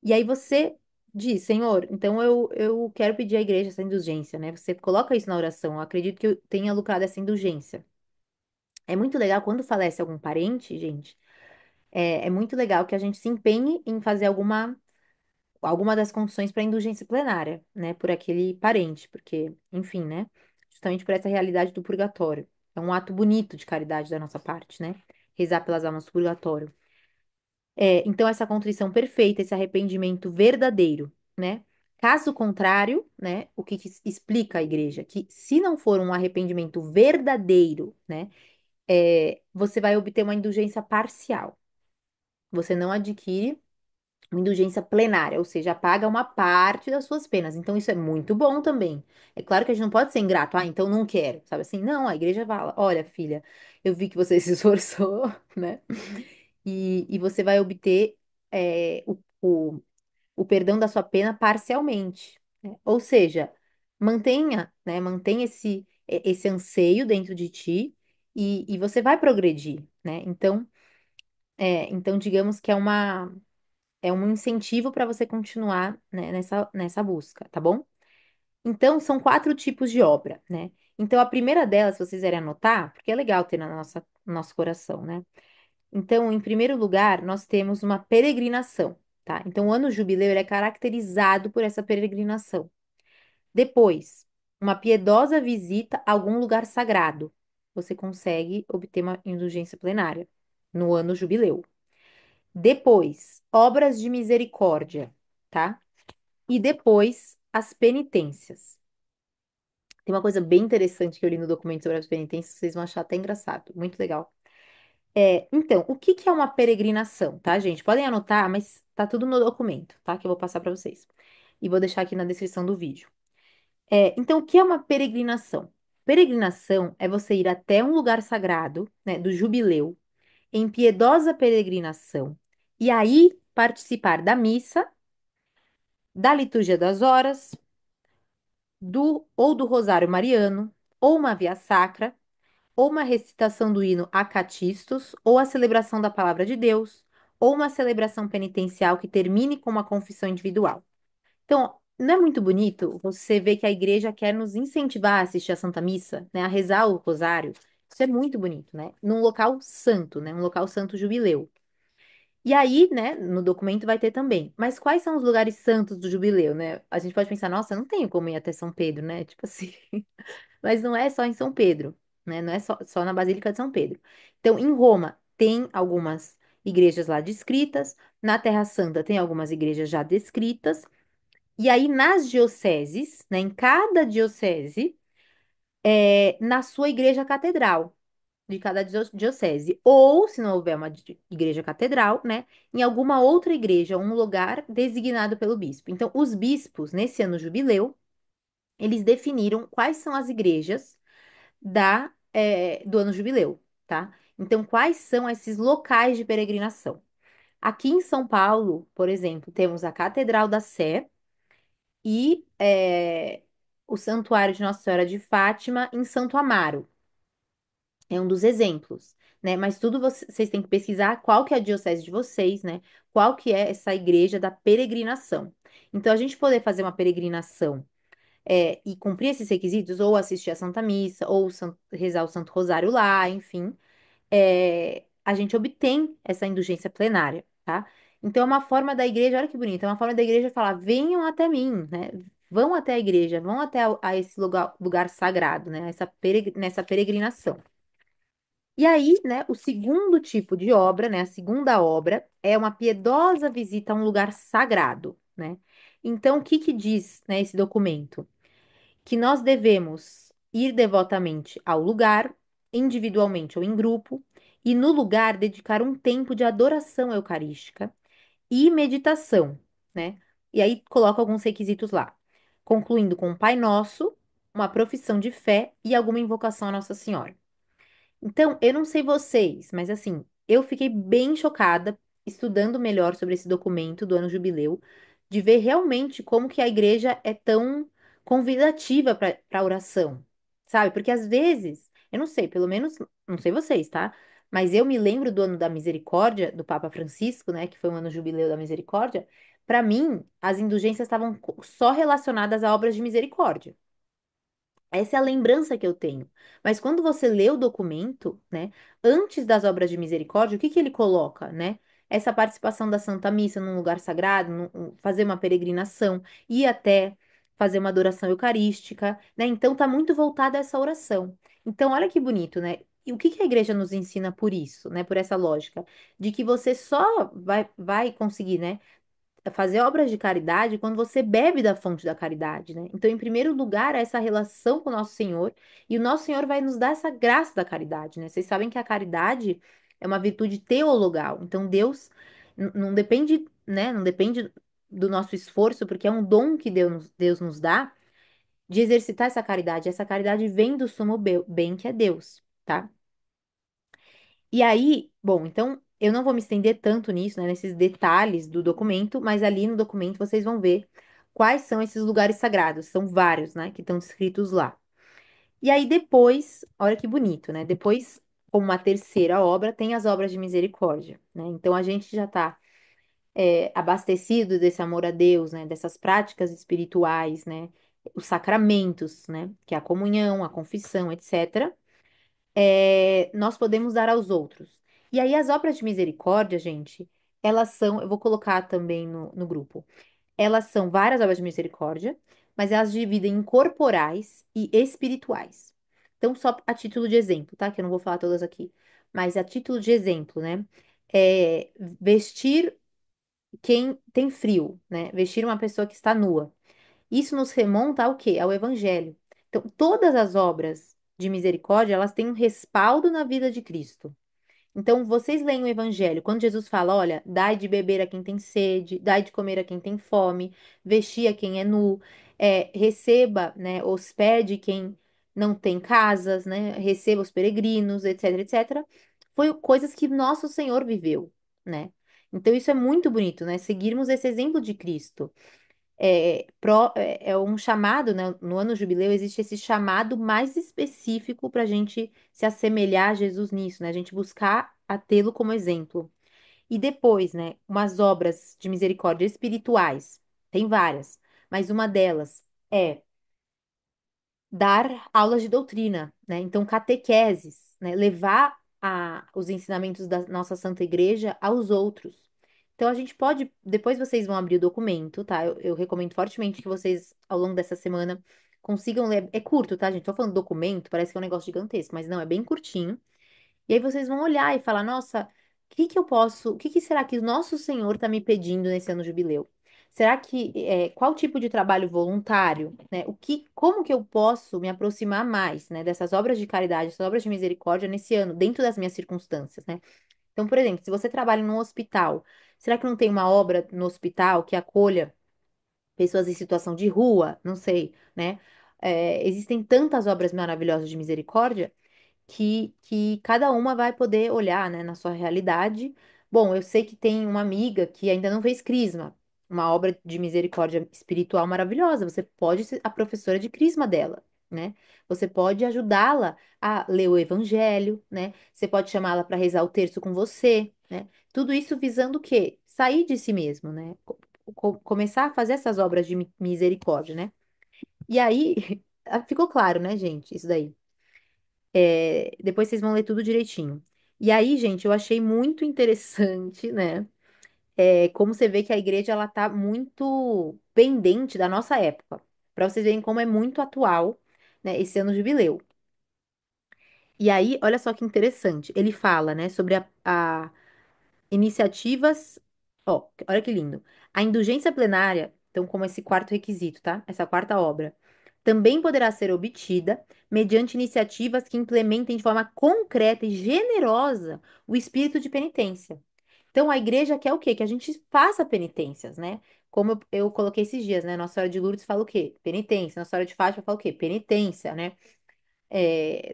E aí você diz, Senhor, então eu quero pedir à igreja essa indulgência, né? Você coloca isso na oração, eu acredito que eu tenha lucrado essa indulgência. É muito legal quando falece algum parente, gente. É muito legal que a gente se empenhe em fazer alguma das condições para indulgência plenária, né, por aquele parente, porque, enfim, né, justamente por essa realidade do purgatório. É um ato bonito de caridade da nossa parte, né, rezar pelas almas do purgatório. Então, essa contrição perfeita, esse arrependimento verdadeiro, né, caso contrário, né, o que explica a igreja? Que se não for um arrependimento verdadeiro, né, você vai obter uma indulgência parcial. Você não adquire uma indulgência plenária, ou seja, paga uma parte das suas penas. Então, isso é muito bom também. É claro que a gente não pode ser ingrato, então não quero, sabe assim? Não, a igreja fala: olha, filha, eu vi que você se esforçou, né? E você vai obter o perdão da sua pena parcialmente, né? Ou seja, mantenha esse anseio dentro de ti e você vai progredir, né? Então, digamos que é um incentivo para você continuar, né, nessa busca, tá bom? Então, são 4 tipos de obra, né? Então, a primeira delas, se vocês quiserem anotar, porque é legal ter no nosso coração, né? Então, em primeiro lugar, nós temos uma peregrinação, tá? Então, o ano jubileu ele é caracterizado por essa peregrinação. Depois, uma piedosa visita a algum lugar sagrado. Você consegue obter uma indulgência plenária no ano jubileu. Depois, obras de misericórdia, tá? E depois, as penitências. Tem uma coisa bem interessante que eu li no documento sobre as penitências, vocês vão achar até engraçado, muito legal. Então, o que que é uma peregrinação, tá, gente? Podem anotar, mas tá tudo no documento, tá? Que eu vou passar para vocês. e vou deixar aqui na descrição do vídeo. Então, o que é uma peregrinação? Peregrinação é você ir até um lugar sagrado, né, do jubileu, em piedosa peregrinação, e aí participar da missa, da liturgia das horas, do Rosário Mariano, ou uma via sacra, ou uma recitação do hino Acatistos, ou a celebração da palavra de Deus, ou uma celebração penitencial que termine com uma confissão individual. Então, não é muito bonito você ver que a igreja quer nos incentivar a assistir a Santa Missa, né, a rezar o rosário. Isso é muito bonito, né? Num local santo, né? Um local santo jubileu. E aí, né, no documento vai ter também. Mas quais são os lugares santos do jubileu, né? A gente pode pensar, nossa, eu não tenho como ir até São Pedro, né? Tipo assim. Mas não é só em São Pedro, né? Não é só na Basílica de São Pedro. Então, em Roma, tem algumas igrejas lá descritas. Na Terra Santa, tem algumas igrejas já descritas. E aí, nas dioceses, né, em cada diocese, na sua igreja catedral de cada diocese. Ou, se não houver uma igreja catedral, né, em alguma outra igreja, um lugar designado pelo bispo. Então, os bispos, nesse ano jubileu, eles definiram quais são as igrejas do ano jubileu, tá? Então, quais são esses locais de peregrinação? Aqui em São Paulo, por exemplo, temos a Catedral da Sé e o Santuário de Nossa Senhora de Fátima em Santo Amaro. É um dos exemplos, né? Mas tudo vocês têm que pesquisar qual que é a diocese de vocês, né? Qual que é essa igreja da peregrinação. Então, a gente poder fazer uma peregrinação e cumprir esses requisitos, ou assistir a Santa Missa, ou rezar o Santo Rosário lá, enfim, a gente obtém essa indulgência plenária, tá? Então, é uma forma da igreja, olha que bonito, é uma forma da igreja falar, venham até mim, né? Vão até a igreja, vão até a esse lugar sagrado, né? Nessa peregrinação. E aí, né, o segundo tipo de obra, né, a segunda obra, é uma piedosa visita a um lugar sagrado, né? Então, o que que diz, né, esse documento? Que nós devemos ir devotamente ao lugar, individualmente ou em grupo, e no lugar dedicar um tempo de adoração eucarística e meditação, né? E aí coloca alguns requisitos lá, concluindo com um Pai Nosso, uma profissão de fé e alguma invocação à Nossa Senhora. Então, eu não sei vocês, mas assim, eu fiquei bem chocada estudando melhor sobre esse documento do ano jubileu, de ver realmente como que a igreja é tão convidativa para oração, sabe? Porque às vezes, eu não sei, pelo menos, não sei vocês, tá? Mas eu me lembro do ano da misericórdia do Papa Francisco, né, que foi um ano jubileu da misericórdia. Para mim, as indulgências estavam só relacionadas a obras de misericórdia. Essa é a lembrança que eu tenho. Mas quando você lê o documento, né, antes das obras de misericórdia, o que que ele coloca, né? Essa participação da Santa Missa num lugar sagrado, fazer uma peregrinação, ir até fazer uma adoração eucarística, né? Então tá muito voltada a essa oração. Então, olha que bonito, né? E o que que a igreja nos ensina por isso, né? Por essa lógica de que você só vai conseguir, né? Fazer obras de caridade quando você bebe da fonte da caridade, né? Então, em primeiro lugar, é essa relação com o nosso Senhor, e o nosso Senhor vai nos dar essa graça da caridade, né? Vocês sabem que a caridade é uma virtude teologal. Então, Deus não depende, né? Não depende do nosso esforço, porque é um dom que Deus nos dá de exercitar essa caridade. Essa caridade vem do sumo bem, que é Deus, tá? E aí, bom, então eu não vou me estender tanto nisso, né, nesses detalhes do documento, mas ali no documento vocês vão ver quais são esses lugares sagrados. São vários, né, que estão descritos lá. E aí depois, olha que bonito, né? Depois, como uma terceira obra, tem as obras de misericórdia, né? Então a gente já está abastecido desse amor a Deus, né? Dessas práticas espirituais, né? Os sacramentos, né? Que é a comunhão, a confissão, etc. Nós podemos dar aos outros. E aí, as obras de misericórdia, gente, elas são, eu vou colocar também no grupo, elas são várias obras de misericórdia, mas elas dividem em corporais e espirituais. Então, só a título de exemplo, tá? Que eu não vou falar todas aqui, mas a título de exemplo, né? É vestir quem tem frio, né? Vestir uma pessoa que está nua. Isso nos remonta ao quê? Ao Evangelho. Então, todas as obras de misericórdia, elas têm um respaldo na vida de Cristo. Então, vocês leem o Evangelho, quando Jesus fala, olha, dai de beber a quem tem sede, dai de comer a quem tem fome, vestir a quem é nu, receba, né, hospede quem não tem casas, né, receba os peregrinos, etc, etc. Foi coisas que nosso Senhor viveu, né? Então, isso é muito bonito, né? Seguirmos esse exemplo de Cristo é um chamado, né? No ano jubileu existe esse chamado mais específico para a gente se assemelhar a Jesus nisso, né? A gente buscar a tê-lo como exemplo. E depois, né? Umas obras de misericórdia espirituais, tem várias, mas uma delas é dar aulas de doutrina, né? Então, catequeses, né? Levar os ensinamentos da nossa Santa Igreja aos outros. Então, a gente pode, depois vocês vão abrir o documento, tá? Eu recomendo fortemente que vocês, ao longo dessa semana, consigam ler. É curto, tá, gente? Tô falando documento, parece que é um negócio gigantesco, mas não, é bem curtinho. E aí vocês vão olhar e falar, nossa, o que que será que o nosso Senhor está me pedindo nesse ano jubileu? Será que, qual tipo de trabalho voluntário, né? Como que eu posso me aproximar mais, né, dessas obras de caridade, dessas obras de misericórdia nesse ano, dentro das minhas circunstâncias, né? Então, por exemplo, se você trabalha num hospital, será que não tem uma obra no hospital que acolha pessoas em situação de rua? Não sei, né? Existem tantas obras maravilhosas de misericórdia que cada uma vai poder olhar, né, na sua realidade. Bom, eu sei que tem uma amiga que ainda não fez Crisma, uma obra de misericórdia espiritual maravilhosa. Você pode ser a professora de Crisma dela, né? Você pode ajudá-la a ler o Evangelho, né? Você pode chamá-la para rezar o terço com você, né? Tudo isso visando o quê? Sair de si mesmo, né? Começar a fazer essas obras de misericórdia, né? E aí, ficou claro, né, gente? Isso daí. Depois vocês vão ler tudo direitinho. E aí, gente, eu achei muito interessante, né? Como você vê que a igreja ela tá muito pendente da nossa época, para vocês verem como é muito atual, né, esse ano jubileu. E aí, olha só que interessante. Ele fala, né, sobre a iniciativas. Ó, olha que lindo. A indulgência plenária, então, como esse quarto requisito, tá? Essa quarta obra, também poderá ser obtida mediante iniciativas que implementem de forma concreta e generosa o espírito de penitência. Então, a igreja quer o quê? Que a gente faça penitências, né? Como eu coloquei esses dias, né? Nossa Senhora de Lourdes fala o quê? Penitência. Nossa Senhora de Fátima fala o quê? Penitência, né?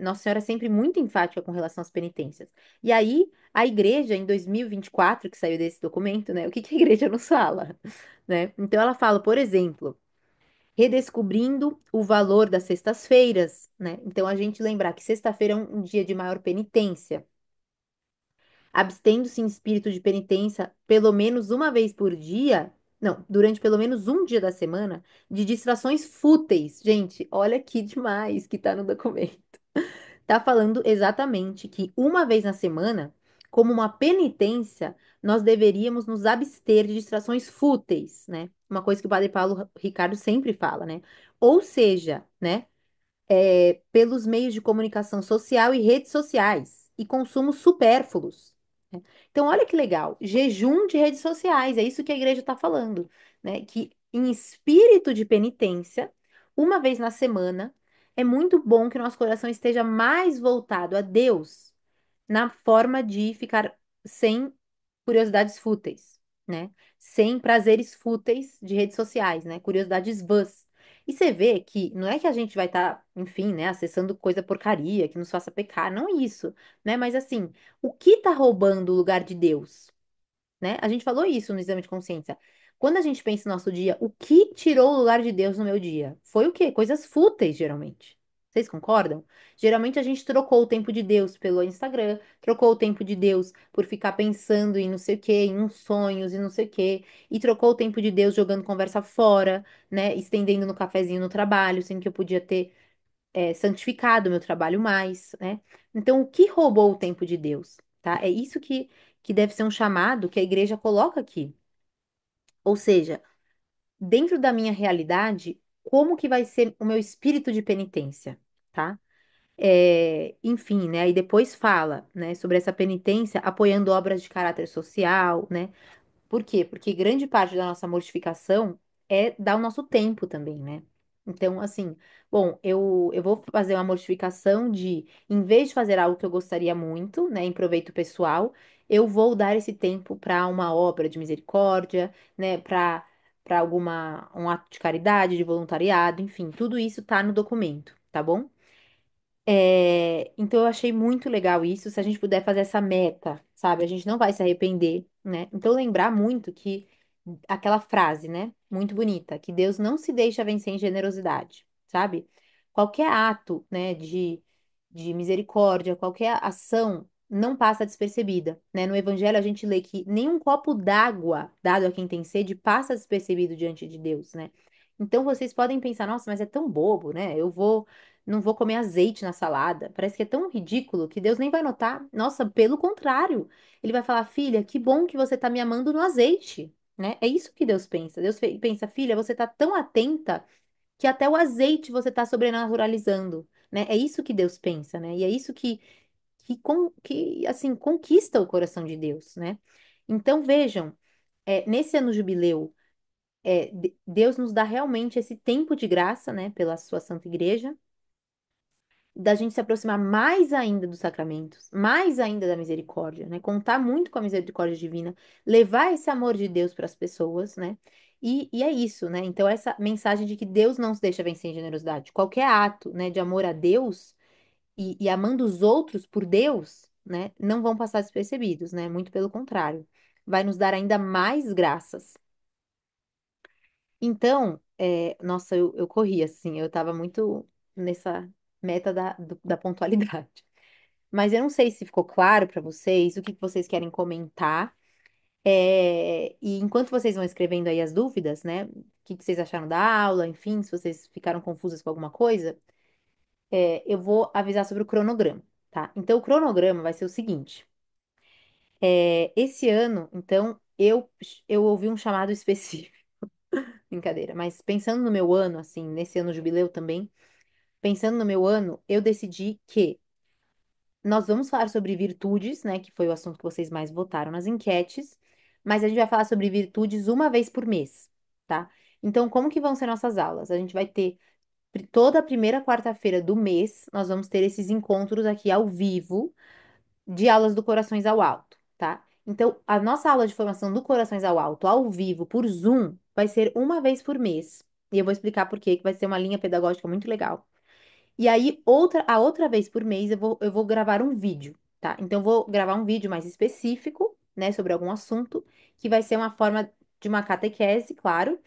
Nossa Senhora é sempre muito enfática com relação às penitências. E aí, a igreja, em 2024, que saiu desse documento, né? O que que a igreja nos fala, né? Então, ela fala, por exemplo, redescobrindo o valor das sextas-feiras, né? Então, a gente lembrar que sexta-feira é um dia de maior penitência, abstendo-se em espírito de penitência pelo menos uma vez por dia, não, durante pelo menos um dia da semana, de distrações fúteis. Gente, olha que demais que tá no documento. Tá falando exatamente que uma vez na semana, como uma penitência, nós deveríamos nos abster de distrações fúteis, né? Uma coisa que o Padre Paulo Ricardo sempre fala, né? Ou seja, né? Pelos meios de comunicação social e redes sociais e consumos supérfluos, né? Então, olha que legal, jejum de redes sociais, é isso que a igreja está falando, né? Que em espírito de penitência, uma vez na semana, é muito bom que nosso coração esteja mais voltado a Deus na forma de ficar sem curiosidades fúteis, né? Sem prazeres fúteis de redes sociais, né? Curiosidades vãs. E você vê que não é que a gente vai estar, enfim, né, acessando coisa porcaria que nos faça pecar, não é isso, né? Mas assim, o que tá roubando o lugar de Deus? Né? A gente falou isso no exame de consciência. Quando a gente pensa no nosso dia, o que tirou o lugar de Deus no meu dia? Foi o quê? Coisas fúteis, geralmente. Vocês concordam? Geralmente a gente trocou o tempo de Deus pelo Instagram, trocou o tempo de Deus por ficar pensando em não sei o quê, em uns sonhos e não sei o quê, e trocou o tempo de Deus jogando conversa fora, né? Estendendo no cafezinho no trabalho, sendo que eu podia ter santificado o meu trabalho mais, né? Então, o que roubou o tempo de Deus, tá? É isso que deve ser um chamado que a igreja coloca aqui. Ou seja, dentro da minha realidade, como que vai ser o meu espírito de penitência, tá? Enfim, né? Aí depois fala, né, sobre essa penitência apoiando obras de caráter social, né? Por quê? Porque grande parte da nossa mortificação é dar o nosso tempo também, né? Então, assim, bom, eu vou fazer uma mortificação de, em vez de fazer algo que eu gostaria muito, né, em proveito pessoal, eu vou dar esse tempo para uma obra de misericórdia, né, para alguma um ato de caridade, de voluntariado, enfim, tudo isso tá no documento, tá bom? Então eu achei muito legal isso. Se a gente puder fazer essa meta, sabe? A gente não vai se arrepender, né? Então lembrar muito que aquela frase, né? Muito bonita, que Deus não se deixa vencer em generosidade, sabe? Qualquer ato, né, de misericórdia, qualquer ação não passa despercebida, né? No Evangelho a gente lê que nenhum copo d'água dado a quem tem sede passa despercebido diante de Deus, né? Então vocês podem pensar, nossa, mas é tão bobo, né? Não vou comer azeite na salada. Parece que é tão ridículo que Deus nem vai notar. Nossa, pelo contrário. Ele vai falar, filha, que bom que você tá me amando no azeite, né? É isso que Deus pensa. Pensa, filha, você tá tão atenta que até o azeite você tá sobrenaturalizando, né? É isso que Deus pensa, né? E é isso que assim, conquista o coração de Deus, né? Então, vejam, nesse ano jubileu, Deus nos dá realmente esse tempo de graça, né? Pela sua santa igreja da gente se aproximar mais ainda dos sacramentos, mais ainda da misericórdia, né? Contar muito com a misericórdia divina, levar esse amor de Deus para as pessoas, né? E é isso, né? Então, essa mensagem de que Deus não se deixa vencer em generosidade. Qualquer ato, né, de amor a Deus e amando os outros por Deus, né, não vão passar despercebidos, né? Muito pelo contrário. Vai nos dar ainda mais graças. Então, nossa, eu corri assim, eu tava muito nessa meta da pontualidade. Mas eu não sei se ficou claro para vocês, o que que vocês querem comentar. E enquanto vocês vão escrevendo aí as dúvidas, né? O que que vocês acharam da aula, enfim, se vocês ficaram confusas com alguma coisa, eu vou avisar sobre o cronograma, tá? Então, o cronograma vai ser o seguinte. Esse ano, então, eu ouvi um chamado específico. Brincadeira, mas pensando no meu ano, assim, nesse ano jubileu também, pensando no meu ano, eu decidi que nós vamos falar sobre virtudes, né, que foi o assunto que vocês mais votaram nas enquetes, mas a gente vai falar sobre virtudes uma vez por mês, tá? Então, como que vão ser nossas aulas? A gente vai ter toda a primeira quarta-feira do mês, nós vamos ter esses encontros aqui ao vivo de aulas do Corações ao Alto, tá? Então, a nossa aula de formação do Corações ao Alto, ao vivo, por Zoom, vai ser uma vez por mês. E eu vou explicar por quê, que vai ser uma linha pedagógica muito legal. E aí, a outra vez por mês, eu vou gravar um vídeo, tá? Então, eu vou gravar um vídeo mais específico, né, sobre algum assunto, que vai ser uma forma de uma catequese, claro,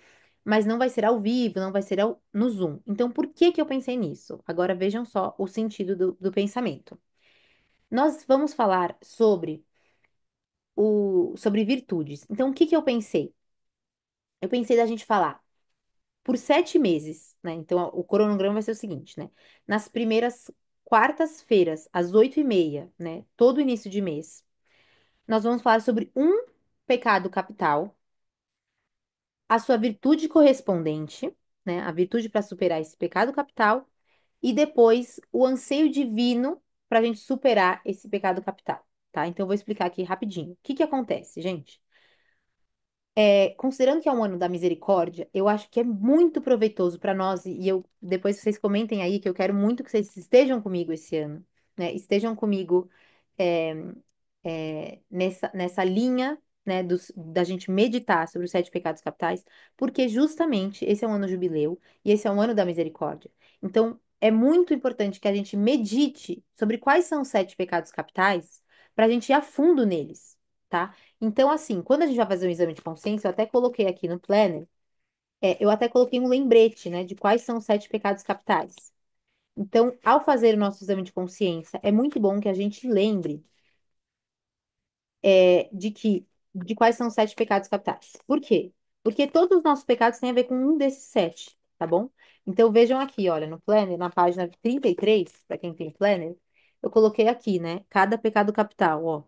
mas não vai ser ao vivo, não vai ser no Zoom. Então, por que que eu pensei nisso? Agora vejam só o sentido do pensamento. Nós vamos falar sobre virtudes. Então, o que que eu pensei? Eu pensei da gente falar por 7 meses, né? Então, o cronograma vai ser o seguinte, né? Nas primeiras quartas-feiras, às 8h30, né? Todo início de mês, nós vamos falar sobre um pecado capital, a sua virtude correspondente, né? A virtude para superar esse pecado capital, e depois o anseio divino para a gente superar esse pecado capital, tá? Então, eu vou explicar aqui rapidinho. O que que acontece, gente? Considerando que é um ano da misericórdia, eu acho que é muito proveitoso para nós, e eu depois vocês comentem aí que eu quero muito que vocês estejam comigo esse ano, né? Estejam comigo é, nessa linha, né, da gente meditar sobre os 7 pecados capitais, porque justamente esse é um ano jubileu e esse é um ano da misericórdia. Então, é muito importante que a gente medite sobre quais são os 7 pecados capitais para a gente ir a fundo neles, tá? Então, assim, quando a gente vai fazer um exame de consciência, eu até coloquei aqui no planner, eu até coloquei um lembrete, né, de quais são os 7 pecados capitais. Então, ao fazer o nosso exame de consciência, é muito bom que a gente lembre de quais são os 7 pecados capitais. Por quê? Porque todos os nossos pecados têm a ver com um desses 7, tá bom? Então, vejam aqui, olha, no planner, na página 33, para quem tem planner, eu coloquei aqui, né, cada pecado capital, ó.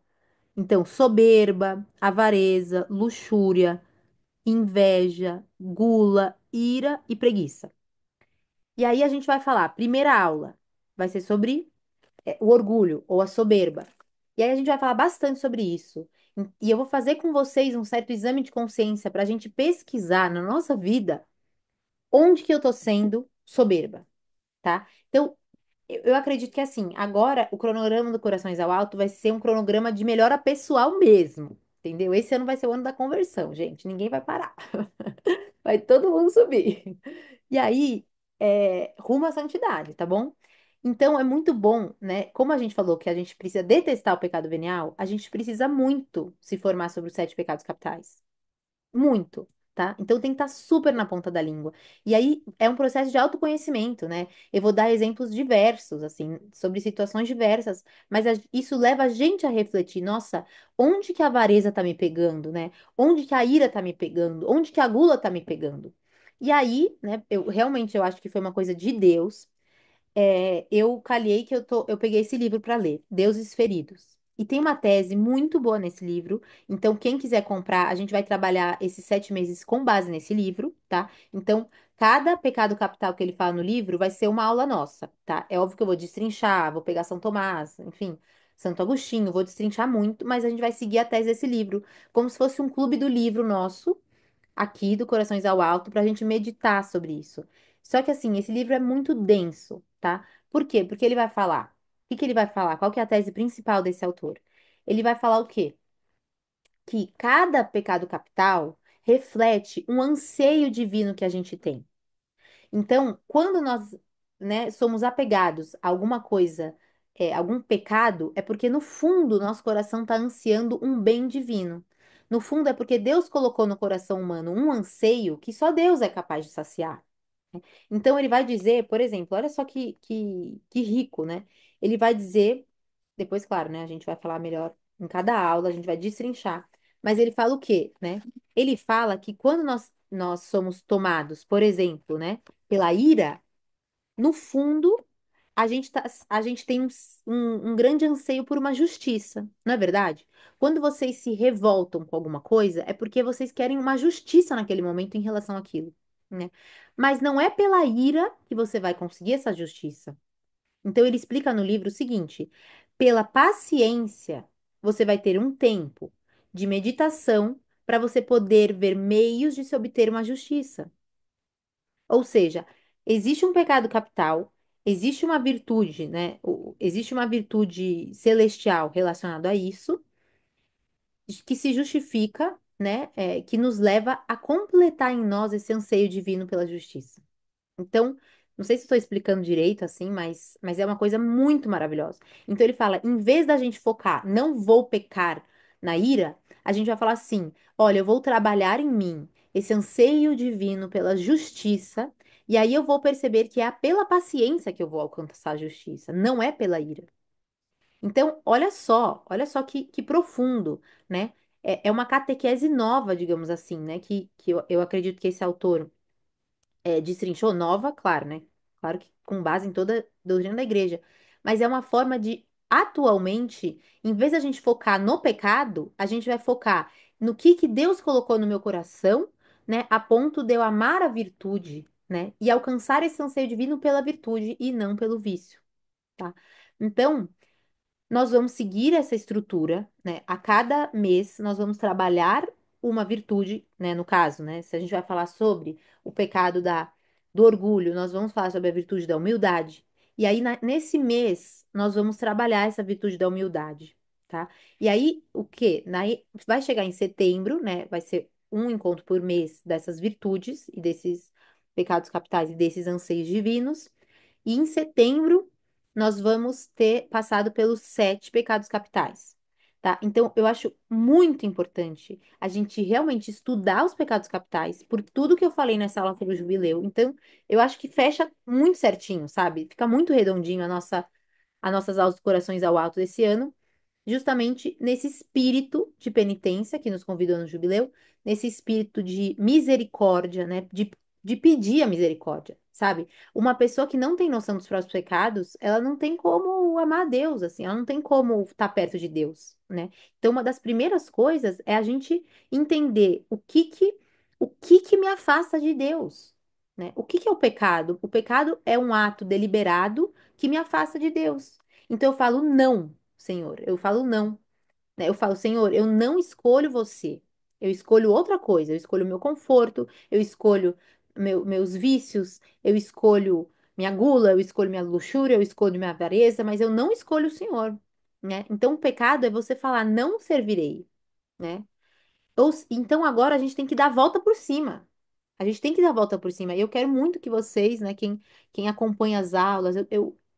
Então, soberba, avareza, luxúria, inveja, gula, ira e preguiça. E aí a gente vai falar, primeira aula vai ser sobre o orgulho ou a soberba. E aí a gente vai falar bastante sobre isso. E eu vou fazer com vocês um certo exame de consciência para a gente pesquisar na nossa vida onde que eu tô sendo soberba, tá? Então, eu acredito que assim, agora o cronograma do Corações ao Alto vai ser um cronograma de melhora pessoal mesmo, entendeu? Esse ano vai ser o ano da conversão, gente. Ninguém vai parar. Vai todo mundo subir. E aí, rumo à santidade, tá bom? Então, é muito bom, né? Como a gente falou que a gente precisa detestar o pecado venial, a gente precisa muito se formar sobre os sete pecados capitais. Muito, tá? Então tem que estar super na ponta da língua. E aí é um processo de autoconhecimento, né? Eu vou dar exemplos diversos, assim, sobre situações diversas, mas isso leva a gente a refletir, nossa, onde que a avareza tá me pegando, né? Onde que a ira tá me pegando? Onde que a gula tá me pegando? E aí, né, eu realmente eu acho que foi uma coisa de Deus. Eu calhei que eu peguei esse livro para ler, Deuses Feridos. E tem uma tese muito boa nesse livro. Então, quem quiser comprar, a gente vai trabalhar esses 7 meses com base nesse livro, tá? Então, cada pecado capital que ele fala no livro vai ser uma aula nossa, tá? É óbvio que eu vou destrinchar, vou pegar São Tomás, enfim, Santo Agostinho, vou destrinchar muito, mas a gente vai seguir a tese desse livro, como se fosse um clube do livro nosso aqui do Corações ao Alto para a gente meditar sobre isso. Só que assim, esse livro é muito denso, tá? Por quê? Porque ele vai falar. O que que ele vai falar? Qual que é a tese principal desse autor? Ele vai falar o quê? Que cada pecado capital reflete um anseio divino que a gente tem. Então, quando nós, né, somos apegados a alguma coisa, algum pecado, é porque no fundo nosso coração está ansiando um bem divino. No fundo é porque Deus colocou no coração humano um anseio que só Deus é capaz de saciar. Então ele vai dizer, por exemplo, olha só que rico, né? Ele vai dizer, depois, claro, né? A gente vai falar melhor em cada aula, a gente vai destrinchar. Mas ele fala o quê, né? Ele fala que quando nós somos tomados, por exemplo, né, pela ira, no fundo, a gente tem um grande anseio por uma justiça, não é verdade? Quando vocês se revoltam com alguma coisa, é porque vocês querem uma justiça naquele momento em relação àquilo, né? Mas não é pela ira que você vai conseguir essa justiça. Então, ele explica no livro o seguinte: pela paciência, você vai ter um tempo de meditação para você poder ver meios de se obter uma justiça. Ou seja, existe um pecado capital, existe uma virtude, né? Existe uma virtude celestial relacionada a isso, que se justifica, né? Que nos leva a completar em nós esse anseio divino pela justiça. Então, não sei se estou explicando direito assim, mas é uma coisa muito maravilhosa. Então ele fala, em vez da gente focar, não vou pecar na ira, a gente vai falar assim, olha, eu vou trabalhar em mim esse anseio divino pela justiça, e aí eu vou perceber que é pela paciência que eu vou alcançar a justiça, não é pela ira. Então, olha só que profundo, né? É uma catequese nova, digamos assim, né? Que eu acredito que esse autor destrinchou nova, claro, né? Claro que com base em toda a doutrina da igreja. Mas é uma forma de, atualmente, em vez da gente focar no pecado, a gente vai focar no que Deus colocou no meu coração, né? A ponto de eu amar a virtude, né? E alcançar esse anseio divino pela virtude e não pelo vício, tá? Então, nós vamos seguir essa estrutura, né? A cada mês nós vamos trabalhar uma virtude, né? No caso, né? Se a gente vai falar sobre o pecado do orgulho, nós vamos falar sobre a virtude da humildade. E aí, nesse mês, nós vamos trabalhar essa virtude da humildade, tá? E aí, o quê? Vai chegar em setembro, né? Vai ser um encontro por mês dessas virtudes e desses pecados capitais e desses anseios divinos. E em setembro nós vamos ter passado pelos sete pecados capitais, tá? Então, eu acho muito importante a gente realmente estudar os pecados capitais, por tudo que eu falei nessa aula sobre o jubileu. Então, eu acho que fecha muito certinho, sabe? Fica muito redondinho as nossas aulas do Corações ao Alto desse ano justamente nesse espírito de penitência que nos convidou no jubileu, nesse espírito de misericórdia, né? De pedir a misericórdia, sabe? Uma pessoa que não tem noção dos próprios pecados, ela não tem como amar a Deus, assim, ela não tem como estar perto de Deus, né? Então, uma das primeiras coisas é a gente entender o que que me afasta de Deus, né? O que que é o pecado? O pecado é um ato deliberado que me afasta de Deus. Então eu falo não. Senhor. Eu falo não, né? Eu falo, Senhor, eu não escolho você. Eu escolho outra coisa. Eu escolho o meu conforto, eu escolho. meus vícios, eu escolho minha gula, eu escolho minha luxúria, eu escolho minha avareza, mas eu não escolho o Senhor, né? Então, o pecado é você falar, não servirei, né? Então, agora a gente tem que dar a volta por cima. A gente tem que dar a volta por cima. E eu quero muito que vocês, né, quem acompanha as aulas,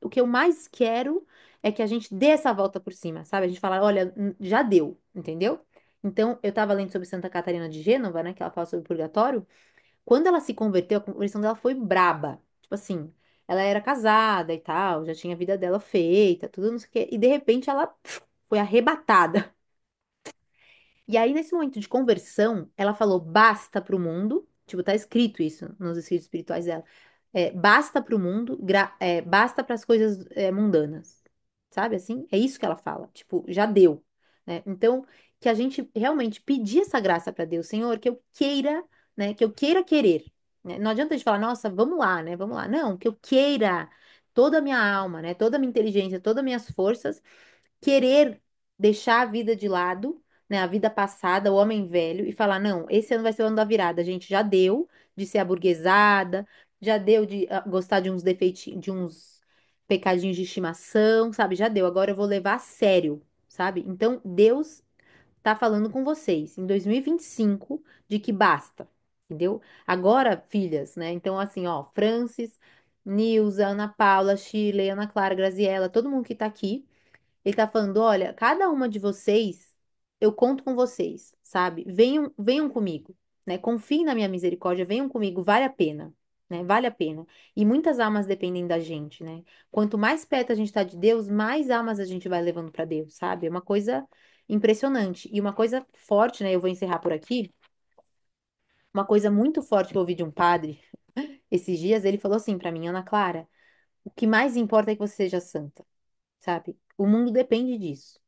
o que eu mais quero é que a gente dê essa volta por cima, sabe? A gente fala, olha, já deu, entendeu? Então, eu estava lendo sobre Santa Catarina de Gênova, né, que ela fala sobre o purgatório. Quando ela se converteu, a conversão dela foi braba. Tipo assim, ela era casada e tal, já tinha a vida dela feita, tudo não sei o quê. E de repente ela foi arrebatada. E aí, nesse momento de conversão, ela falou basta pro mundo. Tipo, tá escrito isso nos escritos espirituais dela. Basta pro mundo, basta para as coisas mundanas. Sabe assim? É isso que ela fala. Tipo, já deu, né? Então, que a gente realmente pedir essa graça para Deus, Senhor, que eu queira, né? Que eu queira querer. Né? Não adianta a gente falar, nossa, vamos lá, né? Vamos lá. Não, que eu queira toda a minha alma, né? Toda a minha inteligência, todas as minhas forças querer deixar a vida de lado, né, a vida passada, o homem velho, e falar: não, esse ano vai ser o ano da virada. A gente já deu de ser aburguesada, já deu de gostar de uns defeitinhos, de uns pecadinhos de estimação, sabe? Já deu. Agora eu vou levar a sério, sabe? Então, Deus tá falando com vocês em 2025 de que basta, entendeu? Agora, filhas, né? Então, assim, ó, Francis, Nilza, Ana Paula, Shirley, Ana Clara, Graziela, todo mundo que tá aqui. Ele tá falando, olha, cada uma de vocês, eu conto com vocês, sabe? Venham comigo, né? Confiem na minha misericórdia, venham comigo, vale a pena, né? Vale a pena. E muitas almas dependem da gente, né? Quanto mais perto a gente tá de Deus, mais almas a gente vai levando para Deus, sabe? É uma coisa impressionante. E uma coisa forte, né? Eu vou encerrar por aqui. Uma coisa muito forte que eu ouvi de um padre esses dias, ele falou assim para mim, Ana Clara, o que mais importa é que você seja santa, sabe? O mundo depende disso,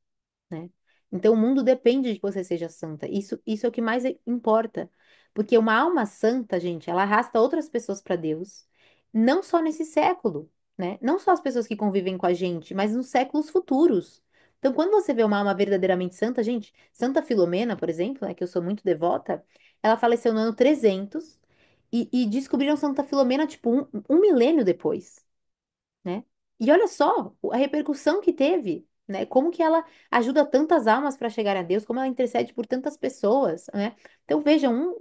né? Então, o mundo depende de que você seja santa. Isso é o que mais importa. Porque uma alma santa, gente, ela arrasta outras pessoas para Deus, não só nesse século, né? Não só as pessoas que convivem com a gente, mas nos séculos futuros. Então, quando você vê uma alma verdadeiramente santa, gente, Santa Filomena, por exemplo, né, que eu sou muito devota, ela faleceu no ano 300 e descobriram Santa Filomena, tipo, um milênio depois, né? E olha só a repercussão que teve, né? Como que ela ajuda tantas almas para chegar a Deus, como ela intercede por tantas pessoas, né? Então vejam,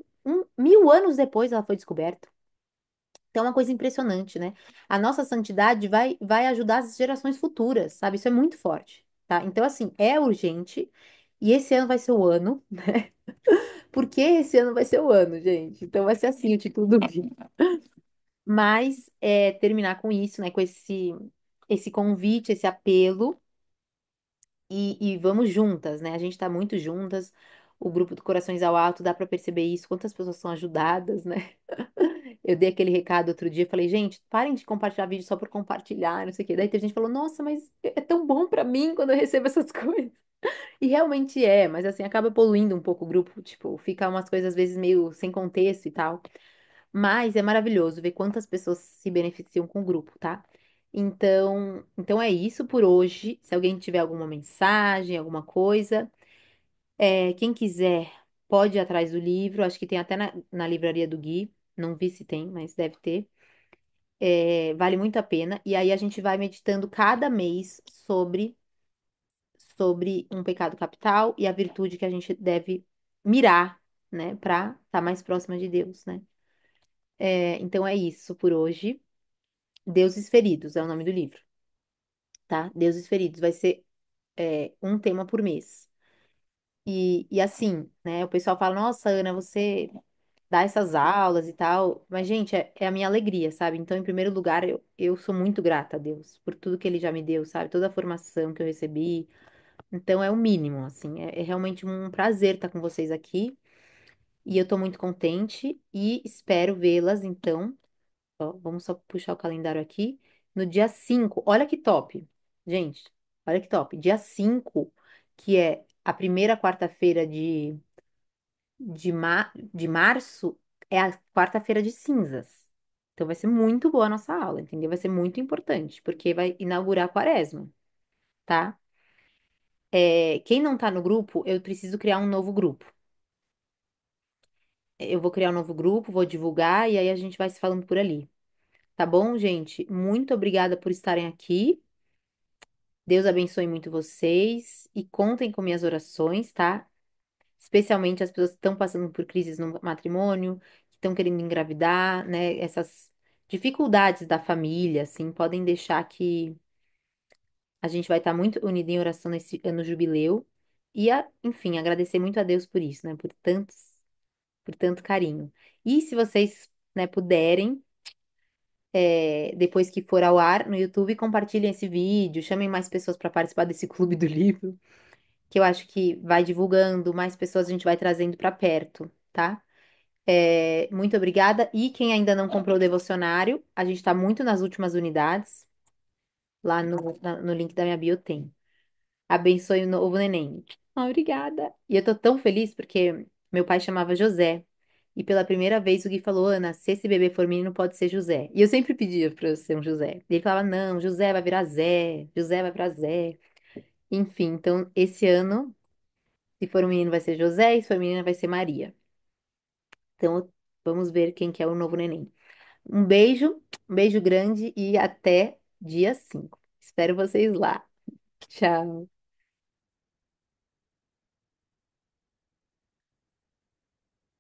1000 anos depois ela foi descoberta. Então é uma coisa impressionante, né? A nossa santidade vai ajudar as gerações futuras, sabe? Isso é muito forte, tá? Então assim, é urgente e esse ano vai ser o ano, né? Porque esse ano vai ser o ano, gente. Então vai ser assim o título do vídeo. Mas terminar com isso, né? Com esse convite, esse apelo e vamos juntas, né? A gente tá muito juntas. O grupo do Corações ao Alto, dá pra perceber isso, quantas pessoas são ajudadas, né? Eu dei aquele recado outro dia, falei, gente, parem de compartilhar vídeo só por compartilhar, não sei o quê. Daí teve gente que falou, nossa, mas é tão bom pra mim quando eu recebo essas coisas. E realmente é, mas assim, acaba poluindo um pouco o grupo, tipo, fica umas coisas às vezes meio sem contexto e tal. Mas é maravilhoso ver quantas pessoas se beneficiam com o grupo, tá? Então é isso por hoje. Se alguém tiver alguma mensagem, alguma coisa, quem quiser pode ir atrás do livro. Acho que tem até na livraria do Gui. Não vi se tem, mas deve ter. Vale muito a pena. E aí a gente vai meditando cada mês sobre um pecado capital e a virtude que a gente deve mirar, né, para estar mais próxima de Deus, né? Então é isso por hoje. Deuses Feridos é o nome do livro, tá? Deuses Feridos vai ser um tema por mês. E assim, né? O pessoal fala, nossa, Ana, você dá essas aulas e tal. Mas, gente, é a minha alegria, sabe? Então, em primeiro lugar, eu sou muito grata a Deus por tudo que Ele já me deu, sabe? Toda a formação que eu recebi. Então, é o mínimo, assim. É realmente um prazer estar com vocês aqui. E eu tô muito contente e espero vê-las, então. Ó, vamos só puxar o calendário aqui. No dia 5 olha que top. Gente, olha que top. Dia 5 que é a primeira quarta-feira de março, é a quarta-feira de cinzas. Então vai ser muito boa a nossa aula, entendeu? Vai ser muito importante, porque vai inaugurar a quaresma, tá? Quem não tá no grupo, eu preciso criar um novo grupo. eu vou criar um novo grupo, vou divulgar e aí a gente vai se falando por ali. Tá bom, gente? Muito obrigada por estarem aqui. Deus abençoe muito vocês e contem com minhas orações, tá? Especialmente as pessoas que estão passando por crises no matrimônio, que estão querendo engravidar, né? Essas dificuldades da família, assim, podem deixar que a gente vai estar muito unido em oração nesse ano jubileu. E, enfim, agradecer muito a Deus por isso, né? Por tanto carinho. E se vocês, né, puderem, depois que for ao ar no YouTube, compartilhem esse vídeo, chamem mais pessoas para participar desse clube do livro, que eu acho que vai divulgando, mais pessoas a gente vai trazendo para perto, tá? Muito obrigada. E quem ainda não comprou o devocionário, a gente está muito nas últimas unidades. Lá no link da minha bio tem. Abençoe o novo neném. Obrigada. E eu tô tão feliz porque meu pai chamava José. E pela primeira vez o Gui falou: Ana, se esse bebê for menino, pode ser José. E eu sempre pedia pra ser um José. E ele falava: não, José vai virar Zé, José vai virar Zé. Enfim, então esse ano, se for um menino, vai ser José, e se for menina, vai ser Maria. Então vamos ver quem que é o novo neném. Um beijo grande e até dia 5. Espero vocês lá. Tchau.